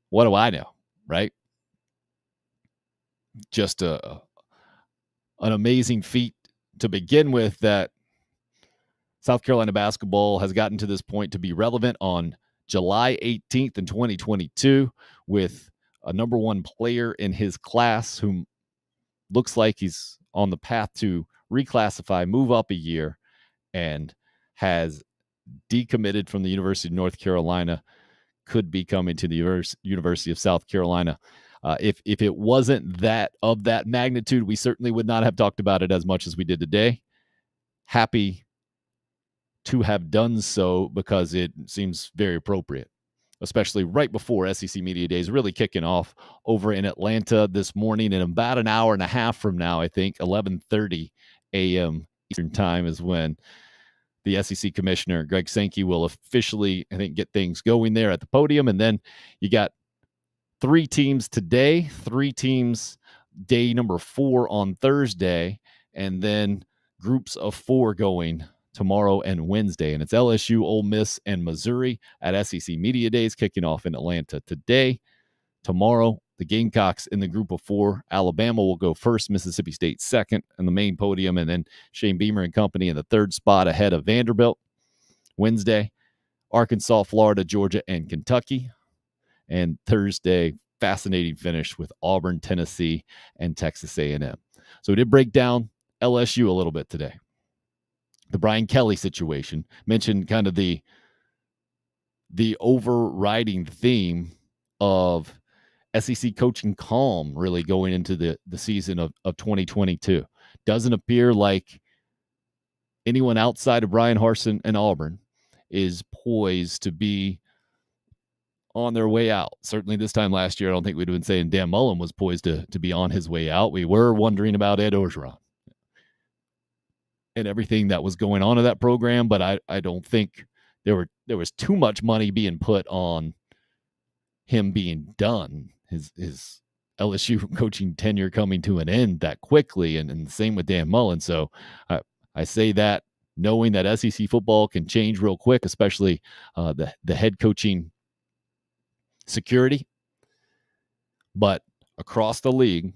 what do I know, right? Just an amazing feat to begin with that South Carolina basketball has gotten to this point to be relevant on July 18th in 2022 with a number one player in his class who looks like he's on the path to reclassify, move up a year, and has decommitted from the University of North Carolina, could be coming to the University of South Carolina. If it wasn't that of that magnitude, we certainly would not have talked about it as much as we did today. Happy to have done so because it seems very appropriate, especially right before SEC Media Days really kicking off over in Atlanta this morning. In about an hour and a half from now, I think 11:30 a.m. Eastern time is when the SEC commissioner, Greg Sankey, will officially, I think, get things going there at the podium. And then you got 3 teams today, 3 teams day number 4 on Thursday, and then groups of 4 going tomorrow and Wednesday. And it's LSU, Ole Miss, and Missouri at SEC Media Days kicking off in Atlanta today. Tomorrow, the Gamecocks in the group of 4. Alabama will go first, Mississippi State second on the main podium, and then Shane Beamer and company in the 3rd spot ahead of Vanderbilt. Wednesday, Arkansas, Florida, Georgia, and Kentucky. And Thursday, fascinating finish with Auburn, Tennessee, and Texas A&M. So we did break down LSU a little bit today. The Brian Kelly situation, mentioned kind of the overriding theme of SEC coaching calm really going into the season of 2022. Doesn't appear like anyone outside of Brian Harsin and Auburn is poised to be on their way out. Certainly this time last year, I don't think we'd have been saying Dan Mullen was poised to be on his way out. We were wondering about Ed Orgeron and everything that was going on in that program, but I don't think there was too much money being put on him being done. His LSU coaching tenure coming to an end that quickly, and the same with Dan Mullen. So I say that knowing that SEC football can change real quick, especially the head coaching security. But across the league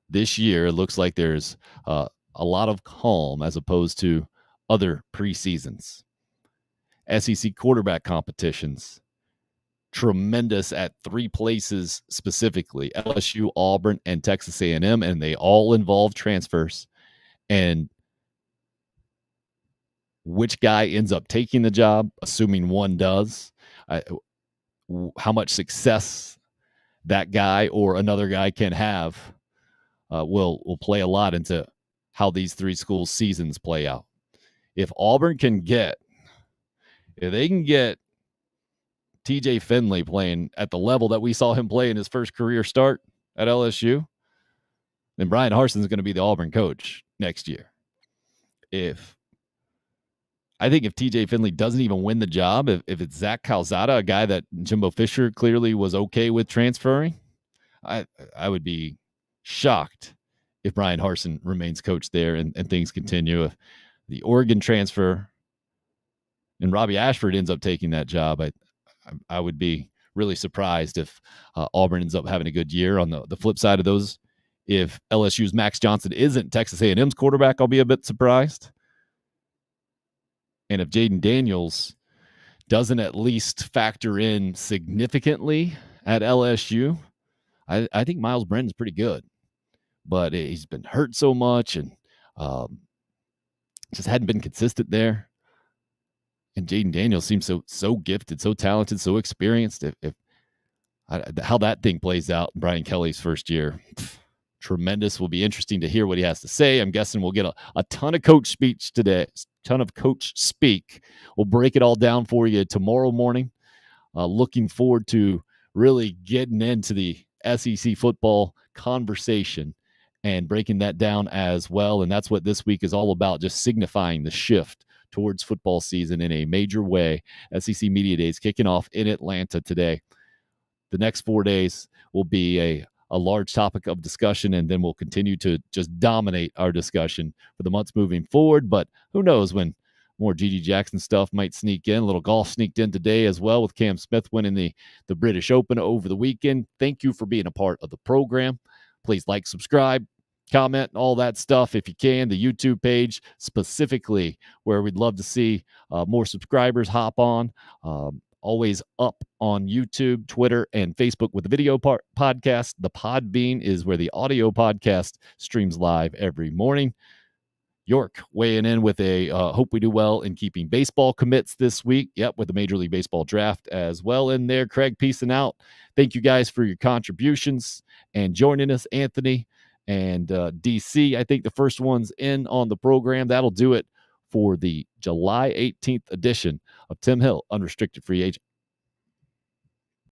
this year, it looks like there's a lot of calm as opposed to other preseasons. SEC quarterback competitions, tremendous at 3 places specifically: LSU, Auburn, and Texas A&M, and they all involve transfers. And which guy ends up taking the job, assuming one does, how much success that guy or another guy can have will play a lot into how these 3 schools' seasons play out. If Auburn can get TJ Finley playing at the level that we saw him play in his first career start at LSU, then Brian Harsin is going to be the Auburn coach next year. I think if TJ Finley doesn't even win the job, if it's Zach Calzada, a guy that Jimbo Fisher clearly was okay with transferring, I would be shocked if Brian Harsin remains coach there and things continue. If the Oregon transfer and Robbie Ashford ends up taking that job, I would be really surprised if Auburn ends up having a good year. On the flip side of those, if LSU's Max Johnson isn't Texas A&M's quarterback, I'll be a bit surprised. And if Jaden Daniels doesn't at least factor in significantly at LSU, I think Miles Brendan's pretty good. But he's been hurt so much, and Just hadn't been consistent there. And Jaden Daniels seems so gifted, so talented, so experienced. How that thing plays out in Brian Kelly's first year, tremendous. Will be interesting to hear what he has to say. I'm guessing we'll get a ton of coach speech today, ton of coach speak. We'll break it all down for you tomorrow morning. Looking forward to really getting into the SEC football conversation and breaking that down as well. And that's what this week is all about, just signifying the shift towards football season in a major way. SEC Media Days kicking off in Atlanta today. The next 4 days will be a large topic of discussion, and then we'll continue to just dominate our discussion for the months moving forward. But who knows when more G.G. Jackson stuff might sneak in. A little golf sneaked in today as well with Cam Smith winning the British Open over the weekend. Thank you for being a part of the program. Please like, subscribe, comment, all that stuff if you can. The YouTube page specifically, where we'd love to see more subscribers hop on. Always up on YouTube, Twitter, and Facebook with the video podcast. The Podbean is where the audio podcast streams live every morning. York weighing in with a hope we do well in keeping baseball commits this week. Yep, with the Major League Baseball draft as well in there. Craig, peacing out. Thank you guys for your contributions and joining us, Anthony and DC. I think the first one's in on the program. That'll do it for the July 18th edition of Tim Hill, Unrestricted Free Agent.